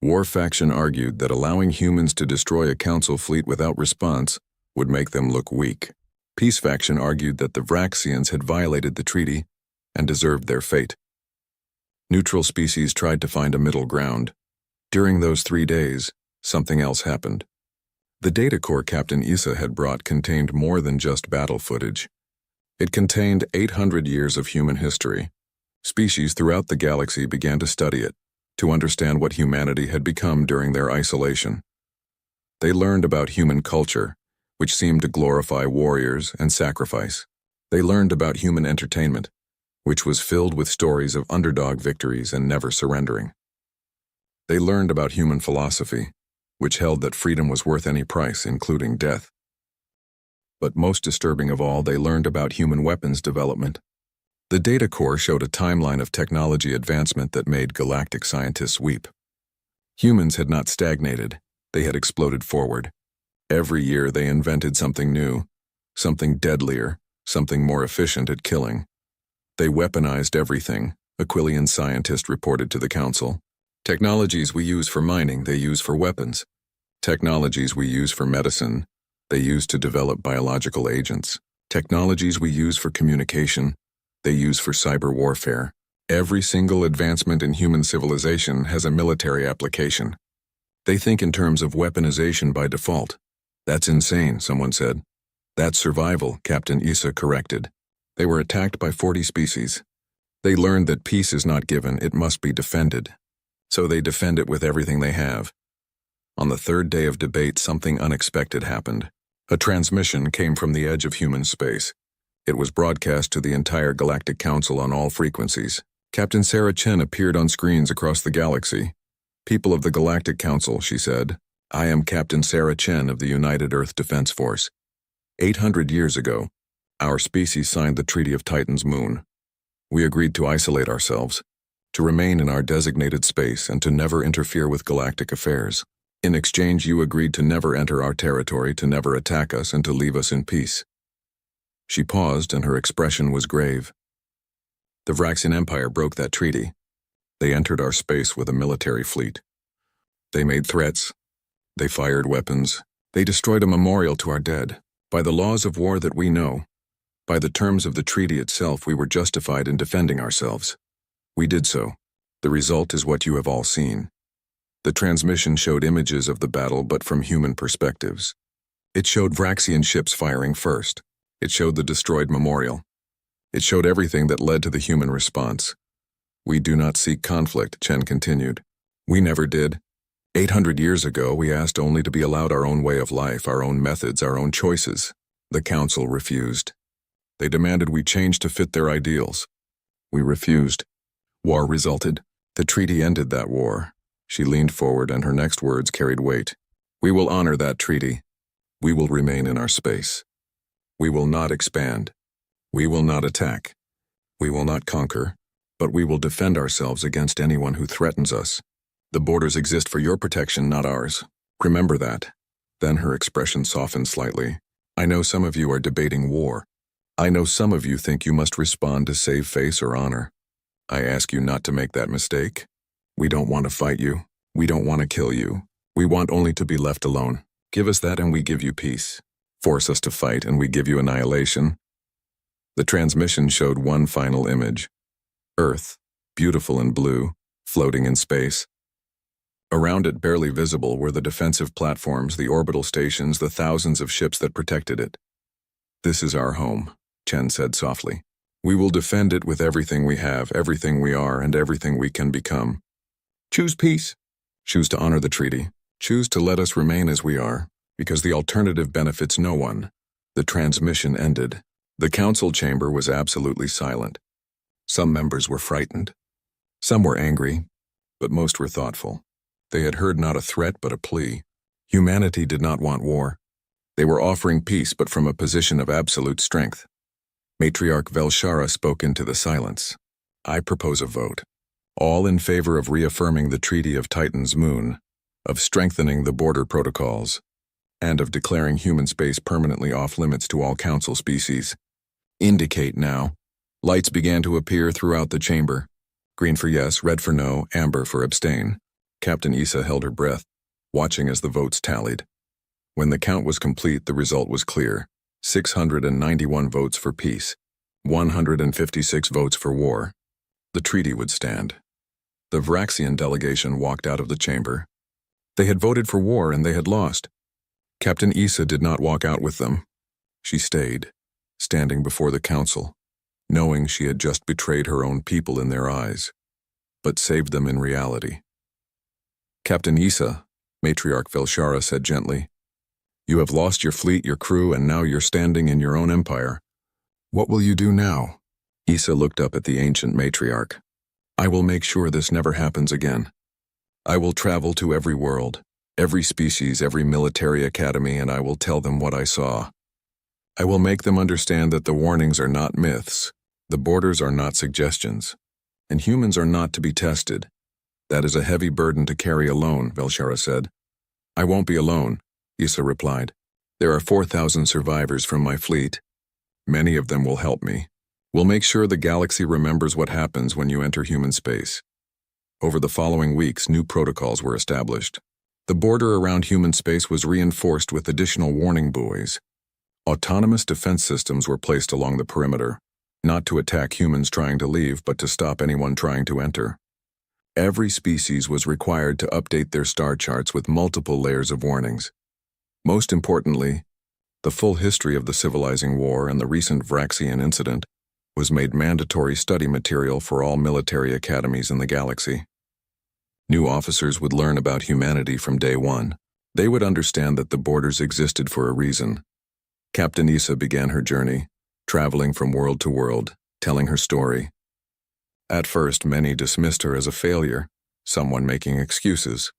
Speaker 1: War faction argued that allowing humans to destroy a council fleet without response would make them look weak. Peace faction argued that the Vraxians had violated the treaty and deserved their fate. Neutral species tried to find a middle ground. During those 3 days, something else happened. The data core Captain Issa had brought contained more than just battle footage. It contained 800 years of human history, Species throughout the galaxy began to study it, to understand what humanity had become during their isolation. They learned about human culture, which seemed to glorify warriors and sacrifice. They learned about human entertainment, which was filled with stories of underdog victories and never surrendering. They learned about human philosophy, which held that freedom was worth any price, including death. But most disturbing of all, they learned about human weapons development. The data core showed a timeline of technology advancement that made galactic scientists weep. Humans had not stagnated, they had exploded forward. Every year they invented something new, something deadlier, something more efficient at killing. They weaponized everything, a Quillian scientist reported to the Council. Technologies we use for mining, they use for weapons. Technologies we use for medicine, they use to develop biological agents. Technologies we use for communication, they use for cyber warfare. Every single advancement in human civilization has a military application. They think in terms of weaponization by default. That's insane, someone said. That's survival, Captain Issa corrected. They were attacked by 40 species. They learned that peace is not given, it must be defended. So they defend it with everything they have. On the third day of debate, something unexpected happened. A transmission came from the edge of human space. It was broadcast to the entire Galactic Council on all frequencies. Captain Sarah Chen appeared on screens across the galaxy. "People of the Galactic Council," she said, "I am Captain Sarah Chen of the United Earth Defense Force. 800 years ago, our species signed the Treaty of Titan's Moon. We agreed to isolate ourselves, to remain in our designated space and to never interfere with galactic affairs. In exchange, you agreed to never enter our territory, to never attack us, and to leave us in peace." She paused, and her expression was grave. "The Vraxian Empire broke that treaty. They entered our space with a military fleet. They made threats. They fired weapons. They destroyed a memorial to our dead. By the laws of war that we know, by the terms of the treaty itself, we were justified in defending ourselves. We did so. The result is what you have all seen." The transmission showed images of the battle, but from human perspectives. It showed Vraxian ships firing first. It showed the destroyed memorial. It showed everything that led to the human response. "We do not seek conflict," Chen continued. "We never did. 800 years ago, we asked only to be allowed our own way of life, our own methods, our own choices. The Council refused. They demanded we change to fit their ideals. We refused. War resulted. The treaty ended that war." She leaned forward, and her next words carried weight. "We will honor that treaty. We will remain in our space. We will not expand. We will not attack. We will not conquer, but we will defend ourselves against anyone who threatens us. The borders exist for your protection, not ours. Remember that." Then her expression softened slightly. "I know some of you are debating war. I know some of you think you must respond to save face or honor. I ask you not to make that mistake. We don't want to fight you. We don't want to kill you. We want only to be left alone. Give us that and we give you peace. Force us to fight and we give you annihilation." The transmission showed one final image. Earth, beautiful and blue, floating in space. Around it, barely visible, were the defensive platforms, the orbital stations, the thousands of ships that protected it. "This is our home," Chen said softly. "We will defend it with everything we have, everything we are, and everything we can become. Choose peace. Choose to honor the treaty. Choose to let us remain as we are, because the alternative benefits no one." The transmission ended. The council chamber was absolutely silent. Some members were frightened. Some were angry, but most were thoughtful. They had heard not a threat but a plea. Humanity did not want war. They were offering peace, but from a position of absolute strength. Matriarch Velshara spoke into the silence. "I propose a vote. All in favor of reaffirming the Treaty of Titan's Moon, of strengthening the border protocols, and of declaring human space permanently off-limits to all council species. Indicate now." Lights began to appear throughout the chamber. Green for yes, red for no, amber for abstain. Captain Issa held her breath, watching as the votes tallied. When the count was complete, the result was clear. 691 votes for peace, 156 votes for war. The treaty would stand. The Vraxian delegation walked out of the chamber. They had voted for war and they had lost. Captain Issa did not walk out with them. She stayed, standing before the council. knowing she had just betrayed her own people in their eyes, but saved them in reality. Captain Issa, Matriarch Velshara said gently, "You have lost your fleet, your crew, and now you're standing in your own empire. What will you do now?" Issa looked up at the ancient matriarch. "I will make sure this never happens again. I will travel to every world, every species, every military academy, and I will tell them what I saw. I will make them understand that the warnings are not myths, the borders are not suggestions, and humans are not to be tested. That is a heavy burden to carry alone," Velshara said. "I won't be alone," Issa replied. "There are 4,000 survivors from my fleet. Many of them will help me. We'll make sure the galaxy remembers what happens when you enter human space." Over the following weeks, new protocols were established. The border around human space was reinforced with additional warning buoys. Autonomous defense systems were placed along the perimeter, not to attack humans trying to leave, but to stop anyone trying to enter. Every species was required to update their star charts with multiple layers of warnings. Most importantly, the full history of the civilizing war and the recent Vraxian incident was made mandatory study material for all military academies in the galaxy. New officers would learn about humanity from day one. They would understand that the borders existed for a reason. Captain Issa began her journey, traveling from world to world, telling her story. At first, many dismissed her as a failure, someone making excuses.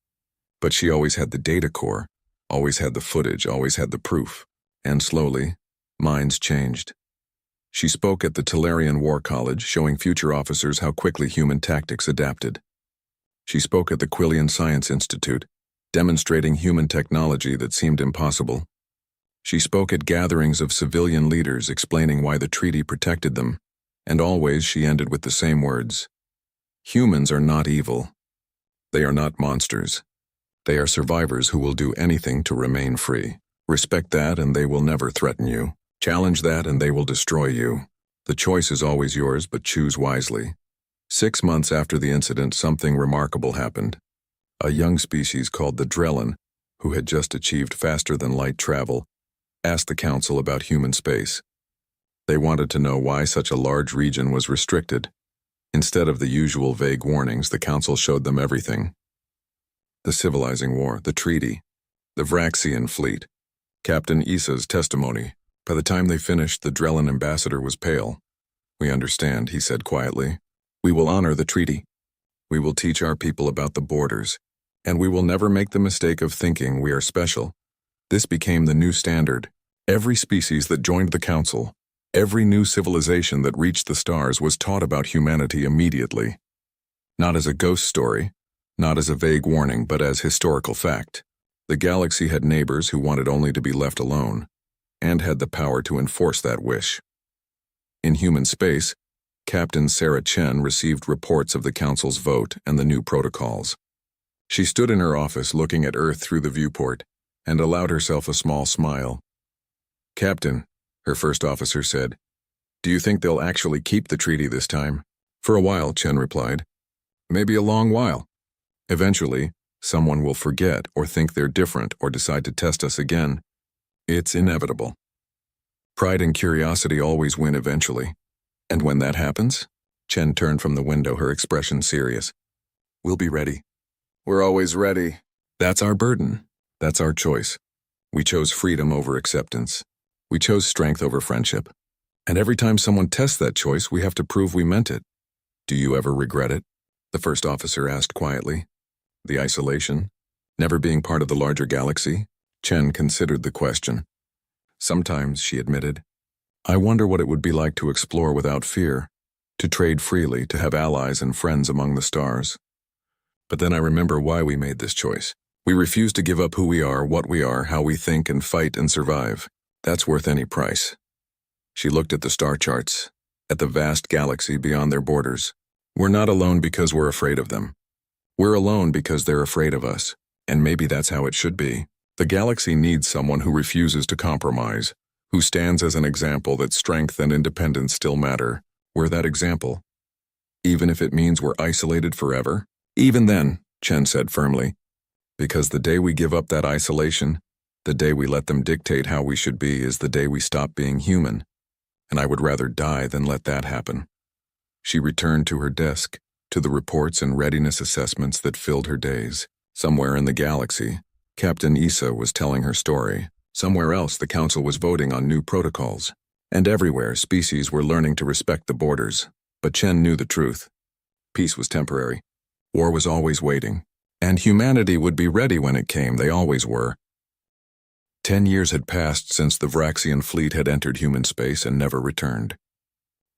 Speaker 1: But she always had the data core, always had the footage, always had the proof. And slowly, minds changed. She spoke at the Talarian War College, showing future officers how quickly human tactics adapted. She spoke at the Quillian Science Institute, demonstrating human technology that seemed impossible. She spoke at gatherings of civilian leaders, explaining why the treaty protected them, and always she ended with the same words. Humans are not evil. They are not monsters. They are survivors who will do anything to remain free. Respect that and they will never threaten you. Challenge that and they will destroy you. The choice is always yours, but choose wisely. 6 months after the incident, something remarkable happened. A young species called the Drellin, who had just achieved faster-than-light travel, asked the Council about human space. They wanted to know why such a large region was restricted. Instead of the usual vague warnings, the Council showed them everything. The civilizing war, the treaty, the Vraxian fleet, Captain Issa's testimony. By the time they finished, the Drellin ambassador was pale. "We understand," he said quietly. "We will honor the treaty. We will teach our people about the borders, and we will never make the mistake of thinking we are special." This became the new standard. Every species that joined the Council, every new civilization that reached the stars was taught about humanity immediately. Not as a ghost story, not as a vague warning, but as historical fact. The galaxy had neighbors who wanted only to be left alone, and had the power to enforce that wish. In human space, Captain Sarah Chen received reports of the Council's vote and the new protocols. She stood in her office looking at Earth through the viewport, and allowed herself a small smile. "Captain," her first officer said, "do you think they'll actually keep the treaty this time?" "For a while," Chen replied. "Maybe a long while. Eventually, someone will forget or think they're different or decide to test us again. It's inevitable. Pride and curiosity always win eventually. And when that happens," Chen turned from the window, her expression serious, "we'll be ready. We're always ready. That's our burden. That's our choice. We chose freedom over acceptance. We chose strength over friendship. And every time someone tests that choice, we have to prove we meant it." "Do you ever regret it?" the first officer asked quietly. "The isolation? Never being part of the larger galaxy?" Chen considered the question. "Sometimes," she admitted. "I wonder what it would be like to explore without fear, to trade freely, to have allies and friends among the stars. But then I remember why we made this choice. We refuse to give up who we are, what we are, how we think and fight and survive. That's worth any price." She looked at the star charts, at the vast galaxy beyond their borders. "We're not alone because we're afraid of them. We're alone because they're afraid of us, and maybe that's how it should be. The galaxy needs someone who refuses to compromise, who stands as an example that strength and independence still matter. We're that example. Even if it means we're isolated forever?" "Even then," Chen said firmly, "because the day we give up that isolation, the day we let them dictate how we should be, is the day we stop being human." and I would rather die than let that happen. She returned to her desk, to the reports and readiness assessments that filled her days. Somewhere in the galaxy, Captain Issa was telling her story. Somewhere else, the Council was voting on new protocols. And everywhere, species were learning to respect the borders. But Chen knew the truth. Peace was temporary. War was always waiting. And humanity would be ready when it came. They always were. 10 years had passed since the Vraxian fleet had entered human space and never returned.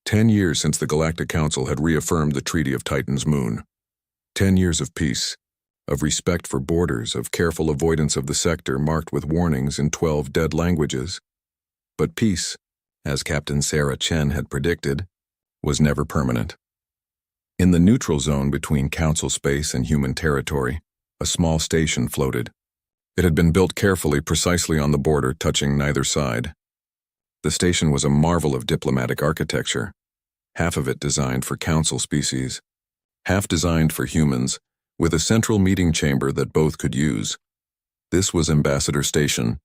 Speaker 1: 10 years since the Galactic Council had reaffirmed the Treaty of Titan's moon. 10 years of peace, of respect for borders, of careful avoidance of the sector marked with warnings in 12 dead languages. But peace, as Captain Sarah Chen had predicted, was never permanent. In the neutral zone between Council space and human territory, a small station floated. It had been built carefully precisely on the border, touching neither side. The station was a marvel of diplomatic architecture, half of it designed for Council species, half designed for humans, with a central meeting chamber that both could use. This was Ambassador Station,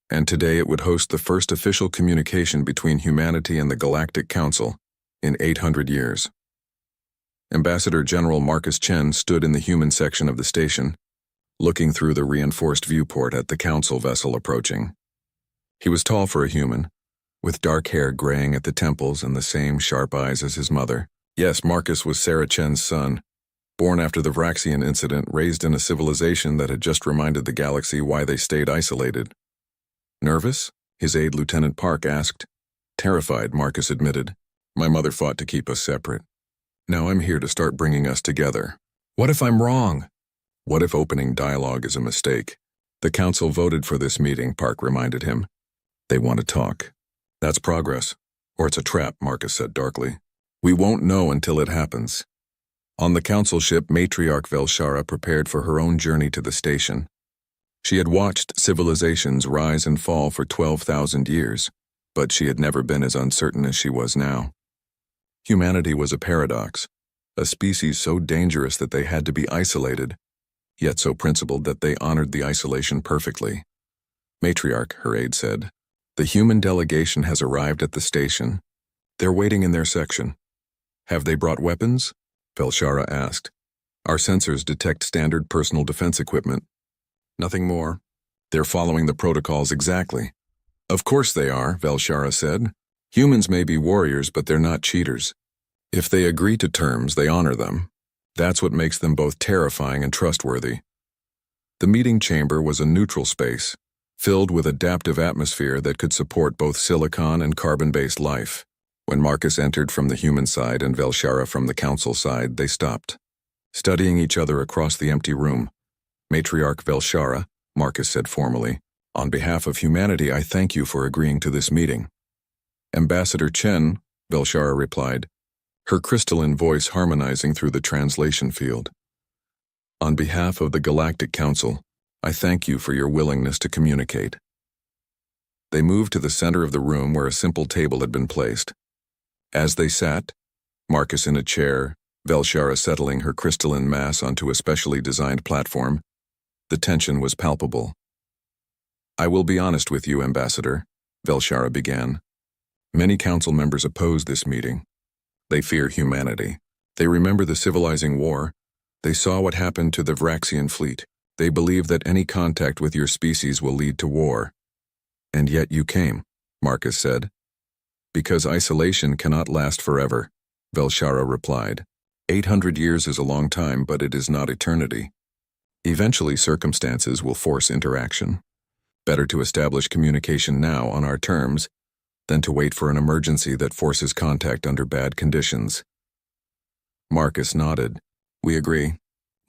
Speaker 1: and today it would host the first official communication between humanity and the Galactic Council in 800 years. Ambassador General Marcus Chen stood in the human section of the station, looking through the reinforced viewport at the Council vessel approaching. He was tall for a human, with dark hair graying at the temples and the same sharp eyes as his mother. Yes, Marcus was Sarah Chen's son, born after the Vraxian incident, raised in a civilization that had just reminded the galaxy why they stayed isolated. Nervous? His aide Lieutenant Park asked. Terrified, Marcus admitted. My mother fought to keep us separate. Now I'm here to start bringing us together. What if I'm wrong? What if opening dialogue is a mistake? The Council voted for this meeting, Park reminded him. They want to talk. That's progress. Or it's a trap, Marcus said darkly. We won't know until it happens. On the Council ship, Matriarch Velshara prepared for her own journey to the station. She had watched civilizations rise and fall for 12,000 years, but she had never been as uncertain as she was now. Humanity was a paradox, a species so dangerous that they had to be isolated, yet so principled that they honored the isolation perfectly. Matriarch, her aide said, the human delegation has arrived at the station. They're waiting in their section. Have they brought weapons? Velshara asked. Our sensors detect standard personal defense equipment. Nothing more. They're following the protocols exactly. Of course they are, Velshara said. Humans may be warriors, but they're not cheaters. If they agree to terms, they honor them. That's what makes them both terrifying and trustworthy. The meeting chamber was a neutral space, filled with adaptive atmosphere that could support both silicon and carbon-based life. When Marcus entered from the human side and Velshara from the Council side, they stopped, studying each other across the empty room. Matriarch Velshara, Marcus said formally, on behalf of humanity, I thank you for agreeing to this meeting. Ambassador Chen, Velshara replied, her crystalline voice harmonizing through the translation field. On behalf of the Galactic Council, I thank you for your willingness to communicate. They moved to the center of the room where a simple table had been placed. As they sat, Marcus in a chair, Velshara settling her crystalline mass onto a specially designed platform, the tension was palpable. I will be honest with you, Ambassador, Velshara began. Many council members oppose this meeting. They fear humanity. They remember the civilizing war. They saw what happened to the Vraxian fleet. They believe that any contact with your species will lead to war. And yet you came, Marcus said. Because isolation cannot last forever, Velshara replied. 800 years is a long time, but it is not eternity. Eventually, circumstances will force interaction. Better to establish communication now on our terms than to wait for an emergency that forces contact under bad conditions. Marcus nodded. We agree.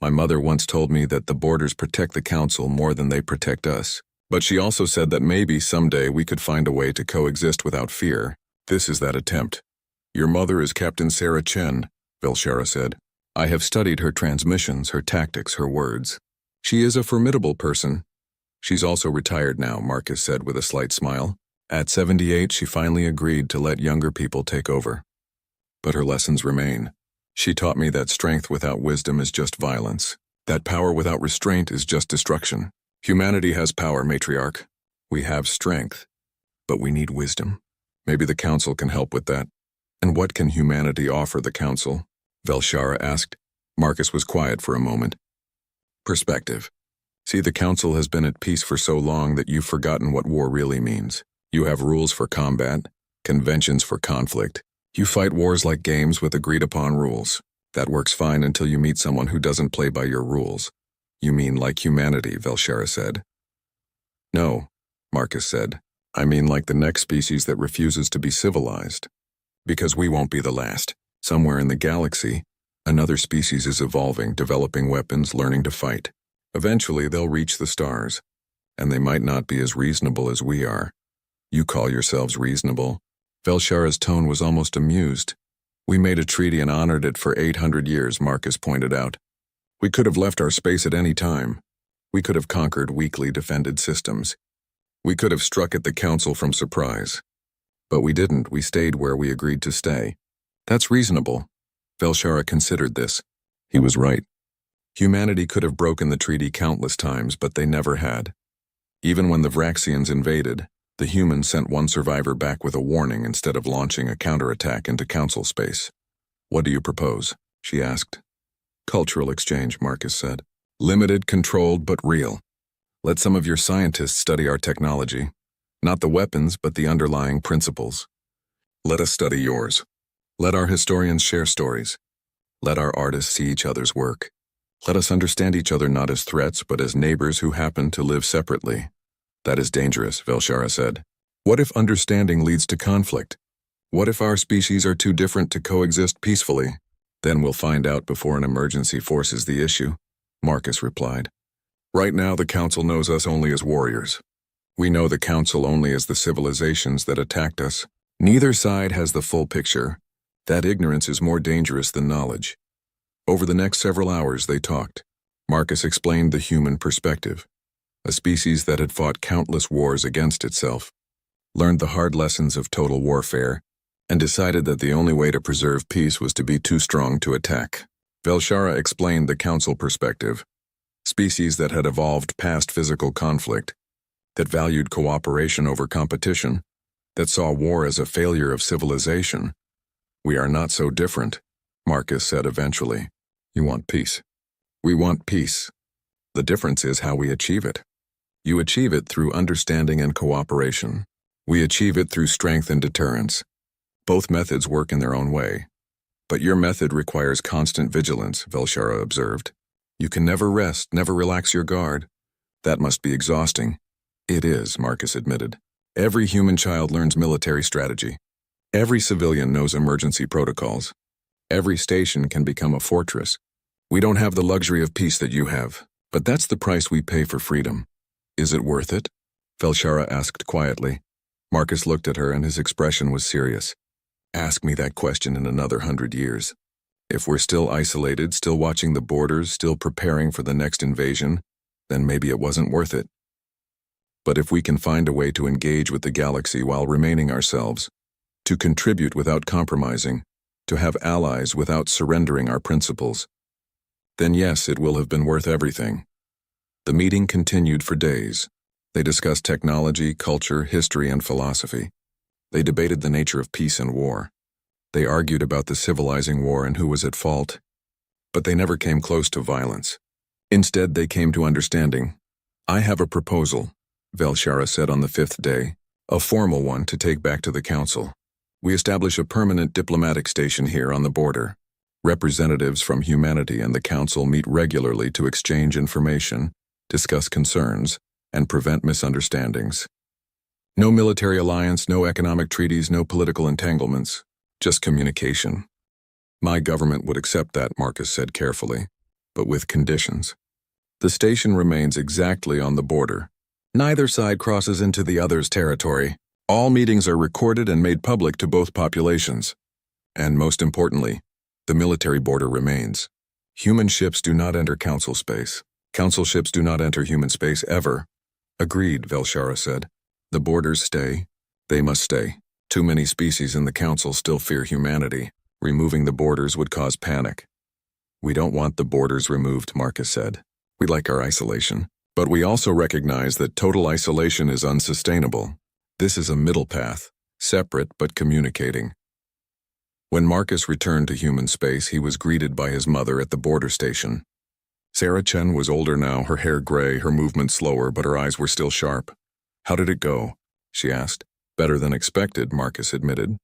Speaker 1: My mother once told me that the borders protect the Council more than they protect us. But she also said that maybe someday we could find a way to coexist without fear. This is that attempt. Your mother is Captain Sarah Chen, Velshara said. I have studied her transmissions, her tactics, her words. She is a formidable person. She's also retired now, Marcus said with a slight smile. At 78, she finally agreed to let younger people take over. But her lessons remain. She taught me that strength without wisdom is just violence. That power without restraint is just destruction. Humanity has power, Matriarch. We have strength, but we need wisdom. Maybe the Council can help with that. And what can humanity offer the Council? Velshara asked. Marcus was quiet for a moment. Perspective. See, the Council has been at peace for so long that you've forgotten what war really means. You have rules for combat, conventions for conflict. You fight wars like games with agreed-upon rules. That works fine until you meet someone who doesn't play by your rules. You mean like humanity, Velshara said. No, Marcus said. I mean like the next species that refuses to be civilized. Because we won't be the last. Somewhere in the galaxy, another species is evolving, developing weapons, learning to fight. Eventually, they'll reach the stars. And they might not be as reasonable as we are. You call yourselves reasonable? Velshara's tone was almost amused. We made a treaty and honored it for 800 years, Marcus pointed out. We could have left our space at any time. We could have conquered weakly defended systems. We could have struck at the Council from surprise. But we didn't. We stayed where we agreed to stay. That's reasonable. Velshara considered this. He was right. Humanity could have broken the treaty countless times, but they never had. Even when the Vraxians invaded, the humans sent one survivor back with a warning instead of launching a counterattack into Council space. What do you propose? She asked. Cultural exchange, Marcus said. Limited, controlled, but real. Let some of your scientists study our technology. Not the weapons, but the underlying principles. Let us study yours. Let our historians share stories. Let our artists see each other's work. Let us understand each other not as threats, but as neighbors who happen to live separately. That is dangerous, Velshara said. What if understanding leads to conflict? What if our species are too different to coexist peacefully? Then we'll find out before an emergency forces the issue, Marcus replied. Right now the Council knows us only as warriors. We know the Council only as the civilizations that attacked us. Neither side has the full picture. That ignorance is more dangerous than knowledge. Over the next several hours they talked. Marcus explained the human perspective. A species that had fought countless wars against itself, learned the hard lessons of total warfare, and decided that the only way to preserve peace was to be too strong to attack. Velshara explained the Council perspective. Species that had evolved past physical conflict, that valued cooperation over competition, that saw war as a failure of civilization. We are not so different, Marcus said eventually. You want peace. We want peace. The difference is how we achieve it. You achieve it through understanding and cooperation. We achieve it through strength and deterrence. Both methods work in their own way. But your method requires constant vigilance, Velshara observed. You can never rest, never relax your guard. That must be exhausting. It is, Marcus admitted. Every human child learns military strategy. Every civilian knows emergency protocols. Every station can become a fortress. We don't have the luxury of peace that you have, but that's the price we pay for freedom. Is it worth it? Velshara asked quietly. Marcus looked at her and his expression was serious. Ask me that question in another 100 years. If we're still isolated, still watching the borders, still preparing for the next invasion, then maybe it wasn't worth it. But if we can find a way to engage with the galaxy while remaining ourselves, to contribute without compromising, to have allies without surrendering our principles, then yes, it will have been worth everything. The meeting continued for days. They discussed technology, culture, history, and philosophy. They debated the nature of peace and war. They argued about the civilizing war and who was at fault. But they never came close to violence. Instead, they came to understanding. I have a proposal, Velshara said on the 5th day, a formal one to take back to the Council. We establish a permanent diplomatic station here on the border. Representatives from humanity and the Council meet regularly to exchange information, discuss concerns, and prevent misunderstandings. No military alliance, no economic treaties, no political entanglements, just communication. My government would accept that, Marcus said carefully, but with conditions. The station remains exactly on the border. Neither side crosses into the other's territory. All meetings are recorded and made public to both populations. And most importantly, the military border remains. Human ships do not enter Council space. Council ships do not enter human space ever. Agreed, Velshara said. The borders stay. They must stay. Too many species in the Council still fear humanity. Removing the borders would cause panic. We don't want the borders removed, Marcus said. We like our isolation. But we also recognize that total isolation is unsustainable. This is a middle path. separate but communicating. When Marcus returned to human space, he was greeted by his mother at the border station. Sarah Chen was older now, her hair gray, her movement slower, but her eyes were still sharp. "How did it go?" she asked. "Better than expected," Marcus admitted.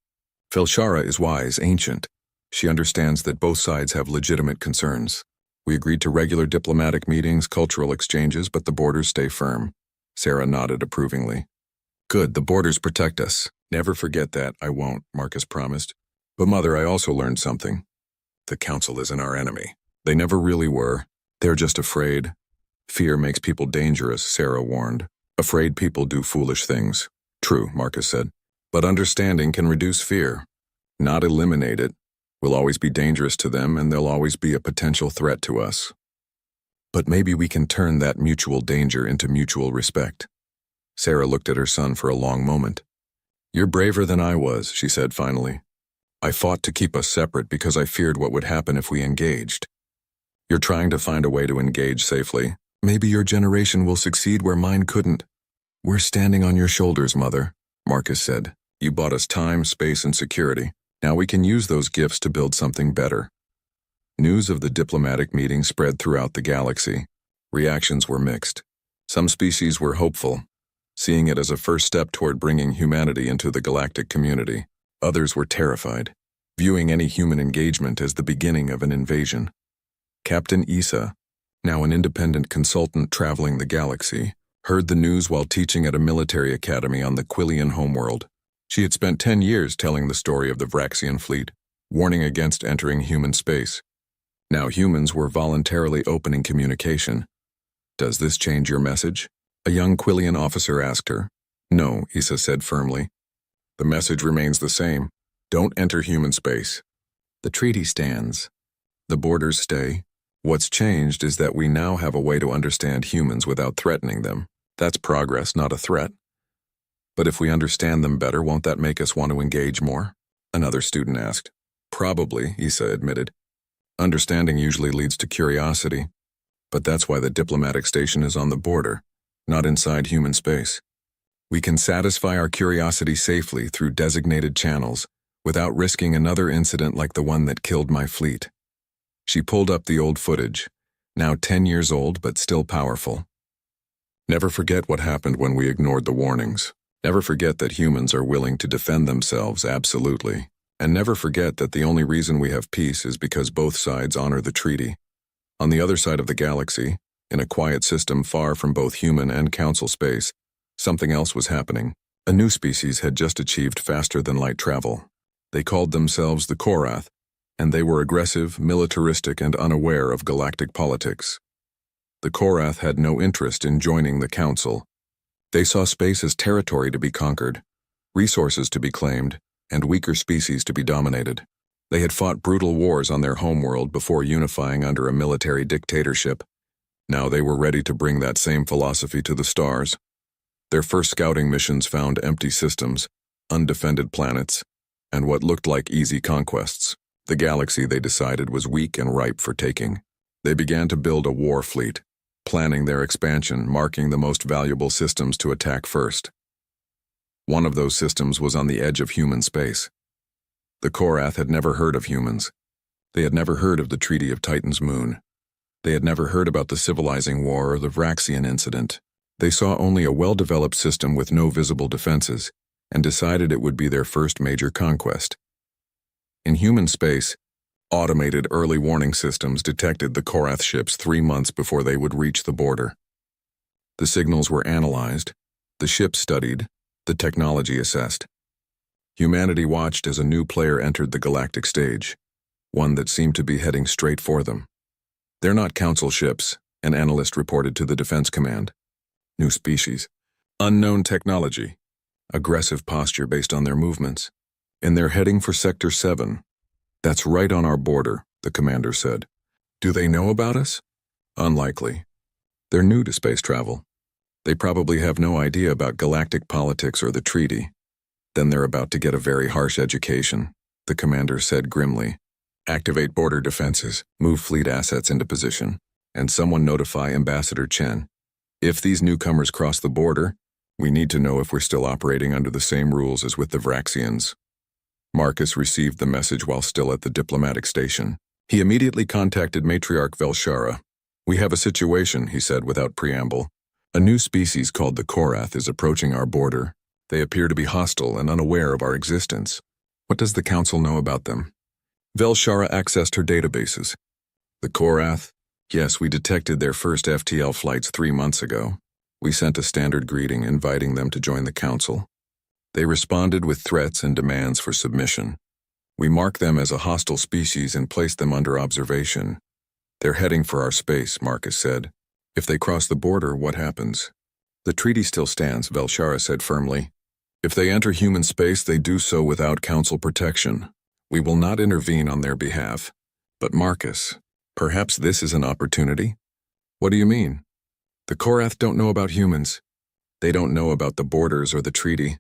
Speaker 1: "Felshara is wise, ancient. She understands that both sides have legitimate concerns. We agreed to regular diplomatic meetings, cultural exchanges, but the borders stay firm." Sarah nodded approvingly. "Good, the borders protect us. Never forget that." "I won't," Marcus promised. "But Mother, I also learned something. The Council isn't our enemy. They never really were. They're just afraid. Fear makes people dangerous," Sarah warned. "Afraid people do foolish things." "True," Marcus said. "But understanding can reduce fear, not eliminate it. We'll always be dangerous to them, and they'll always be a potential threat to us. But maybe we can turn that mutual danger into mutual respect." Sarah looked at her son for a long moment. "You're braver than I was," she said finally. "I fought to keep us separate because I feared what would happen if we engaged. You're trying to find a way to engage safely. Maybe your generation will succeed where mine couldn't." "We're standing on your shoulders, Mother," Marcus said. "You bought us time, space, and security. Now we can use those gifts to build something better." News of the diplomatic meeting spread throughout the galaxy. Reactions were mixed. Some species were hopeful, seeing it as a first step toward bringing humanity into the galactic community. Others were terrified, viewing any human engagement as the beginning of an invasion. Captain Issa, now an independent consultant traveling the galaxy, heard the news while teaching at a military academy on the Quillian homeworld. She had spent 10 years telling the story of the Vraxian fleet, warning against entering human space. Now humans were voluntarily opening communication. "Does this change your message?" a young Quillian officer asked her. "No," Issa said firmly. "The message remains the same. Don't enter human space. The treaty stands. The borders stay. What's changed is that we now have a way to understand humans without threatening them. That's progress, not a threat. But if we understand them better, won't that make us want to engage more?" another student asked. "Probably," Issa admitted. "Understanding usually leads to curiosity. But that's why the diplomatic station is on the border, not inside human space. We can satisfy our curiosity safely through designated channels, without risking another incident like the one that killed my fleet." She pulled up the old footage, now 10 years old but still powerful. "Never forget what happened when we ignored the warnings. Never forget that humans are willing to defend themselves absolutely. And never forget that the only reason we have peace is because both sides honor the treaty." On the other side of the galaxy, in a quiet system far from both human and council space, something else was happening. A new species had just achieved faster-than-light travel. They called themselves the Korath, and they were aggressive, militaristic, and unaware of galactic politics. The Korath had no interest in joining the council. They saw space as territory to be conquered, resources to be claimed, and weaker species to be dominated. They had fought brutal wars on their homeworld before unifying under a military dictatorship. Now they were ready to bring that same philosophy to the stars. Their first scouting missions found empty systems, undefended planets, and what looked like easy conquests. The galaxy, they decided, was weak and ripe for taking. They began to build a war fleet, planning their expansion, marking the most valuable systems to attack first. One of those systems was on the edge of human space. The Korath had never heard of humans. They had never heard of the Treaty of Titan's moon. They had never heard about the civilizing war or the Vraxian incident. They saw only a well-developed system with no visible defenses, and decided it would be their first major conquest. In human space, automated early warning systems detected the Korath ships 3 months before they would reach the border. The signals were analyzed, the ships studied, the technology assessed. Humanity watched as a new player entered the galactic stage, one that seemed to be heading straight for them. "They're not council ships," an analyst reported to the Defense Command. "New species. Unknown technology. Aggressive posture based on their movements. And they're heading for Sector 7. That's right on our border," the commander said. "Do they know about us?" "Unlikely. They're new to space travel. They probably have no idea about galactic politics or the treaty. Then they're about to get a very harsh education," the commander said grimly. "Activate border defenses, move fleet assets into position, and someone notify Ambassador Chen. If these newcomers cross the border, We need to know if we're still operating under the same rules as with the Vraxians. Marcus received the message while still at the diplomatic station. He immediately contacted Matriarch Velshara. "We have a situation," he said without preamble. "A new species called the Korath is approaching our border. They appear to be hostile and unaware of our existence. What does the Council know about them?" Velshara accessed her databases. "The Korath? Yes, we detected their first FTL flights 3 months ago. We sent a standard greeting inviting them to join the Council. They responded with threats and demands for submission. We marked them as a hostile species and placed them under observation. They're heading for our space," Marcus said. "If they cross the border, what happens?" "The treaty still stands," Velshara said firmly. "If they enter human space, they do so without Council protection. We will not intervene on their behalf." "But Marcus, perhaps this is an opportunity?" "What do you mean?" "The Korath don't know about humans. They don't know about the borders or the treaty.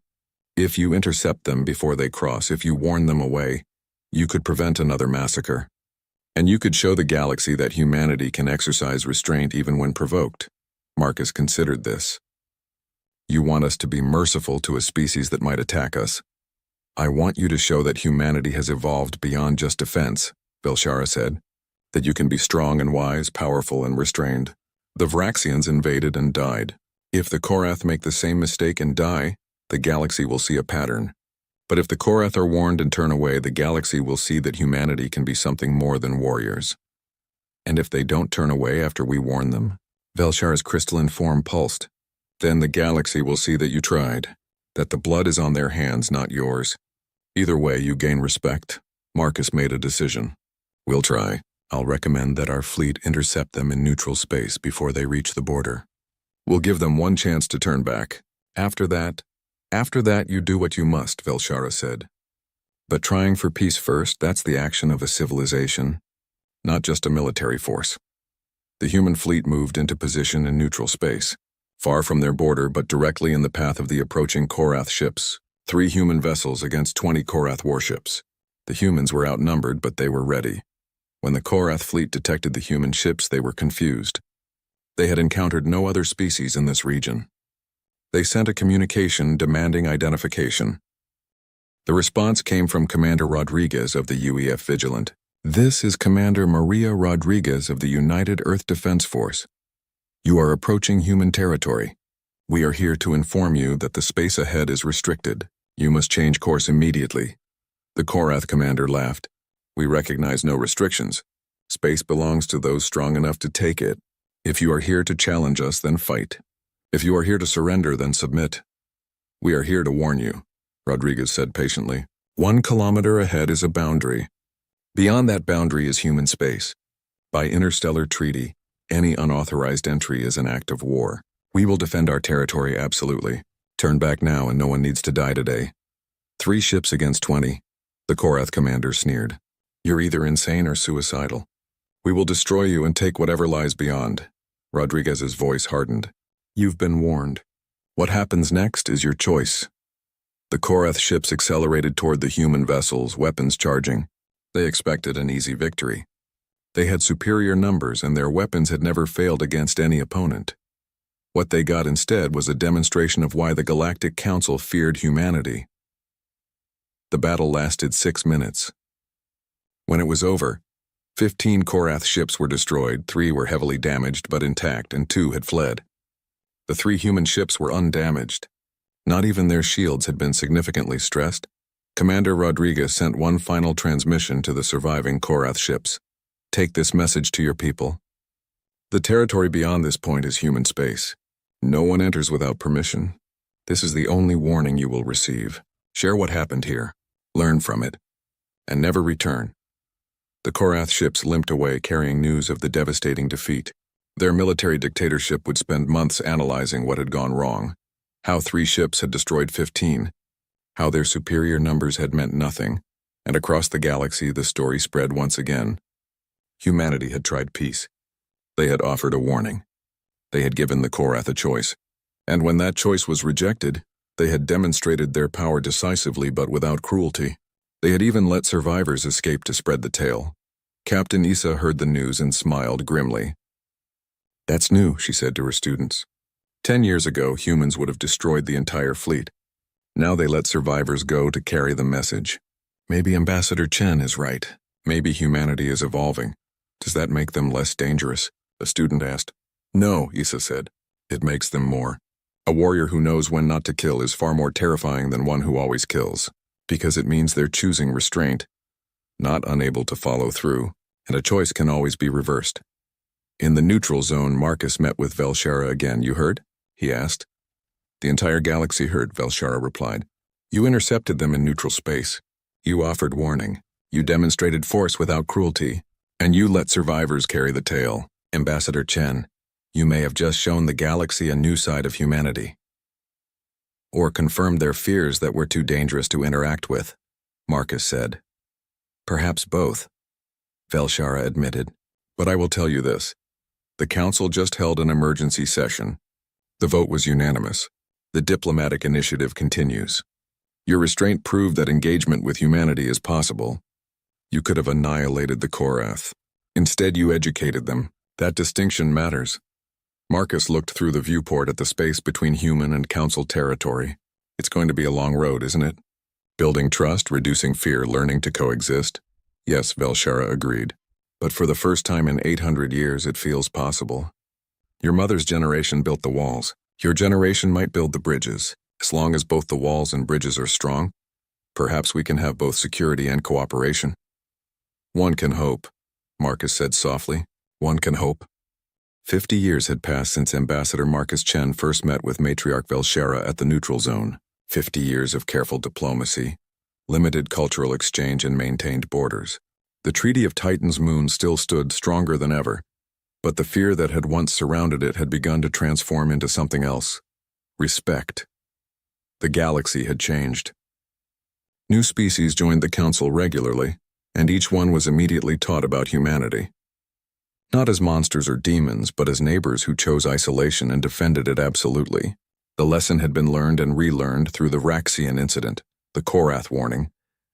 Speaker 1: If you intercept them before they cross, if you warn them away, you could prevent another massacre. And you could show the galaxy that humanity can exercise restraint even when provoked." Marcus considered this. "You want us to be merciful to a species that might attack us?" "I want you to show that humanity has evolved beyond just defense," Velshara said. "That you can be strong and wise, powerful and restrained. The Vraxians invaded and died. If the Korath make the same mistake and die, the galaxy will see a pattern. But if the Korath are warned and turn away, the galaxy will see that humanity can be something more than warriors. And if they don't turn away after we warn them?" Velshara's crystalline form pulsed. "Then the galaxy will see that you tried, that the blood is on their hands, not yours. Either way, you gain respect." Marcus made a decision. "We'll try. I'll recommend that our fleet intercept them in neutral space before they reach the border. We'll give them one chance to turn back. After that, you do what you must," Velshara said. "But trying for peace first, that's the action of a civilization, not just a military force." The human fleet moved into position in neutral space, far from their border but directly in the path of the approaching Korath ships. 3 human vessels against 20 Korath warships. The humans were outnumbered, but they were ready. When the Korath fleet detected the human ships, they were confused. They had encountered no other species in this region. They sent a communication demanding identification. The response came from Commander Rodriguez of the UEF Vigilant. "This is Commander Maria Rodriguez of the United Earth Defense Force. You are approaching human territory. We are here to inform you that the space ahead is restricted. You must change course immediately." The Korath commander laughed. "We recognize no restrictions. Space belongs to those strong enough to take it. If you are here to challenge us, then fight. If you are here to surrender, then submit. We are here to warn you," Rodriguez said patiently. 1 kilometer ahead is a boundary. Beyond that boundary is human space. By interstellar treaty, any unauthorized entry is an act of war. We will defend our territory absolutely. Turn back now and no one needs to die today. 3 ships against 20. The Korath commander sneered. "You're either insane or suicidal. We will destroy you and take whatever lies beyond." Rodriguez's voice hardened. "You've been warned. What happens next is your choice." The Korath ships accelerated toward the human vessels, weapons charging. They expected an easy victory. They had superior numbers and their weapons had never failed against any opponent. What they got instead was a demonstration of why the Galactic Council feared humanity. The battle lasted 6 minutes. When it was over, 15 Korath ships were destroyed, 3 were heavily damaged but intact, and 2 had fled. The 3 human ships were undamaged. Not even their shields had been significantly stressed. Commander Rodriguez sent one final transmission to the surviving Korath ships. "Take this message to your people. The territory beyond this point is human space. No one enters without permission. This is the only warning you will receive. Share what happened here. Learn from it. And never return." The Korath ships limped away carrying news of the devastating defeat. Their military dictatorship would spend months analyzing what had gone wrong, how 3 ships had destroyed 15, how their superior numbers had meant nothing, and across the galaxy the story spread once again. Humanity had tried peace. They had offered a warning. They had given the Korath a choice. And when that choice was rejected, they had demonstrated their power decisively but without cruelty. They had even let survivors escape to spread the tale. Captain Issa heard the news and smiled grimly. "That's new," she said to her students. 10 years ago, humans would have destroyed the entire fleet. Now they let survivors go to carry the message. Maybe Ambassador Chen is right. Maybe humanity is evolving. Does that make them less dangerous? A student asked. No, Issa said. It makes them more. A warrior who knows when not to kill is far more terrifying than one who always kills, because it means they're choosing restraint, not unable to follow through, and a choice can always be reversed. In the neutral zone, Marcus met with Velshara again. You heard? He asked. The entire galaxy heard, Velshara replied. You intercepted them in neutral space. You offered warning. You demonstrated force without cruelty. And you let survivors carry the tale. Ambassador Chen, you may have just shown the galaxy a new side of humanity. Or confirmed their fears that we're too dangerous to interact with, Marcus said. Perhaps both, Velshara admitted. But I will tell you this. The Council just held an emergency session. The vote was unanimous. The diplomatic initiative continues. Your restraint proved that engagement with humanity is possible. You could have annihilated the Korath. Instead, you educated them. That distinction matters. Marcus looked through the viewport at the space between human and Council territory. It's going to be a long road, isn't it? Building trust, reducing fear, learning to coexist. Yes, Velshara agreed. But for the first time in 800 years, it feels possible. Your mother's generation built the walls. Your generation might build the bridges. As long as both the walls and bridges are strong, perhaps we can have both security and cooperation. One can hope, Marcus said softly. One can hope. 50 years had passed since Ambassador Marcus Chen first met with Matriarch Velshara at the neutral zone. 50 years of careful diplomacy, limited cultural exchange, and maintained borders. The Treaty of Titan's moon still stood stronger than ever, but the fear that had once surrounded it had begun to transform into something else. Respect. The galaxy had changed. New species joined the Council regularly, and each one was immediately taught about humanity. Not as monsters or demons, but as neighbors who chose isolation and defended it absolutely. The lesson had been learned and relearned through the Raxian incident, the Korath warning,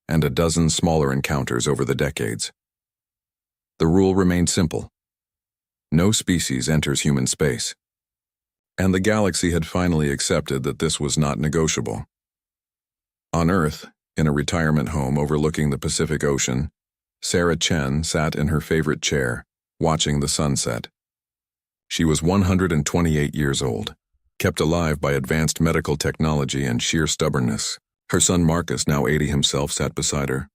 Speaker 1: and a dozen smaller encounters over the decades. The rule remained simple. No species enters human space. And the galaxy had finally accepted that this was not negotiable. On Earth, in a retirement home overlooking the Pacific Ocean, Sarah Chen sat in her favorite chair, watching the sunset. She was 128 years old, kept alive by advanced medical technology and sheer stubbornness. Her son Marcus, now 80 himself, sat beside her.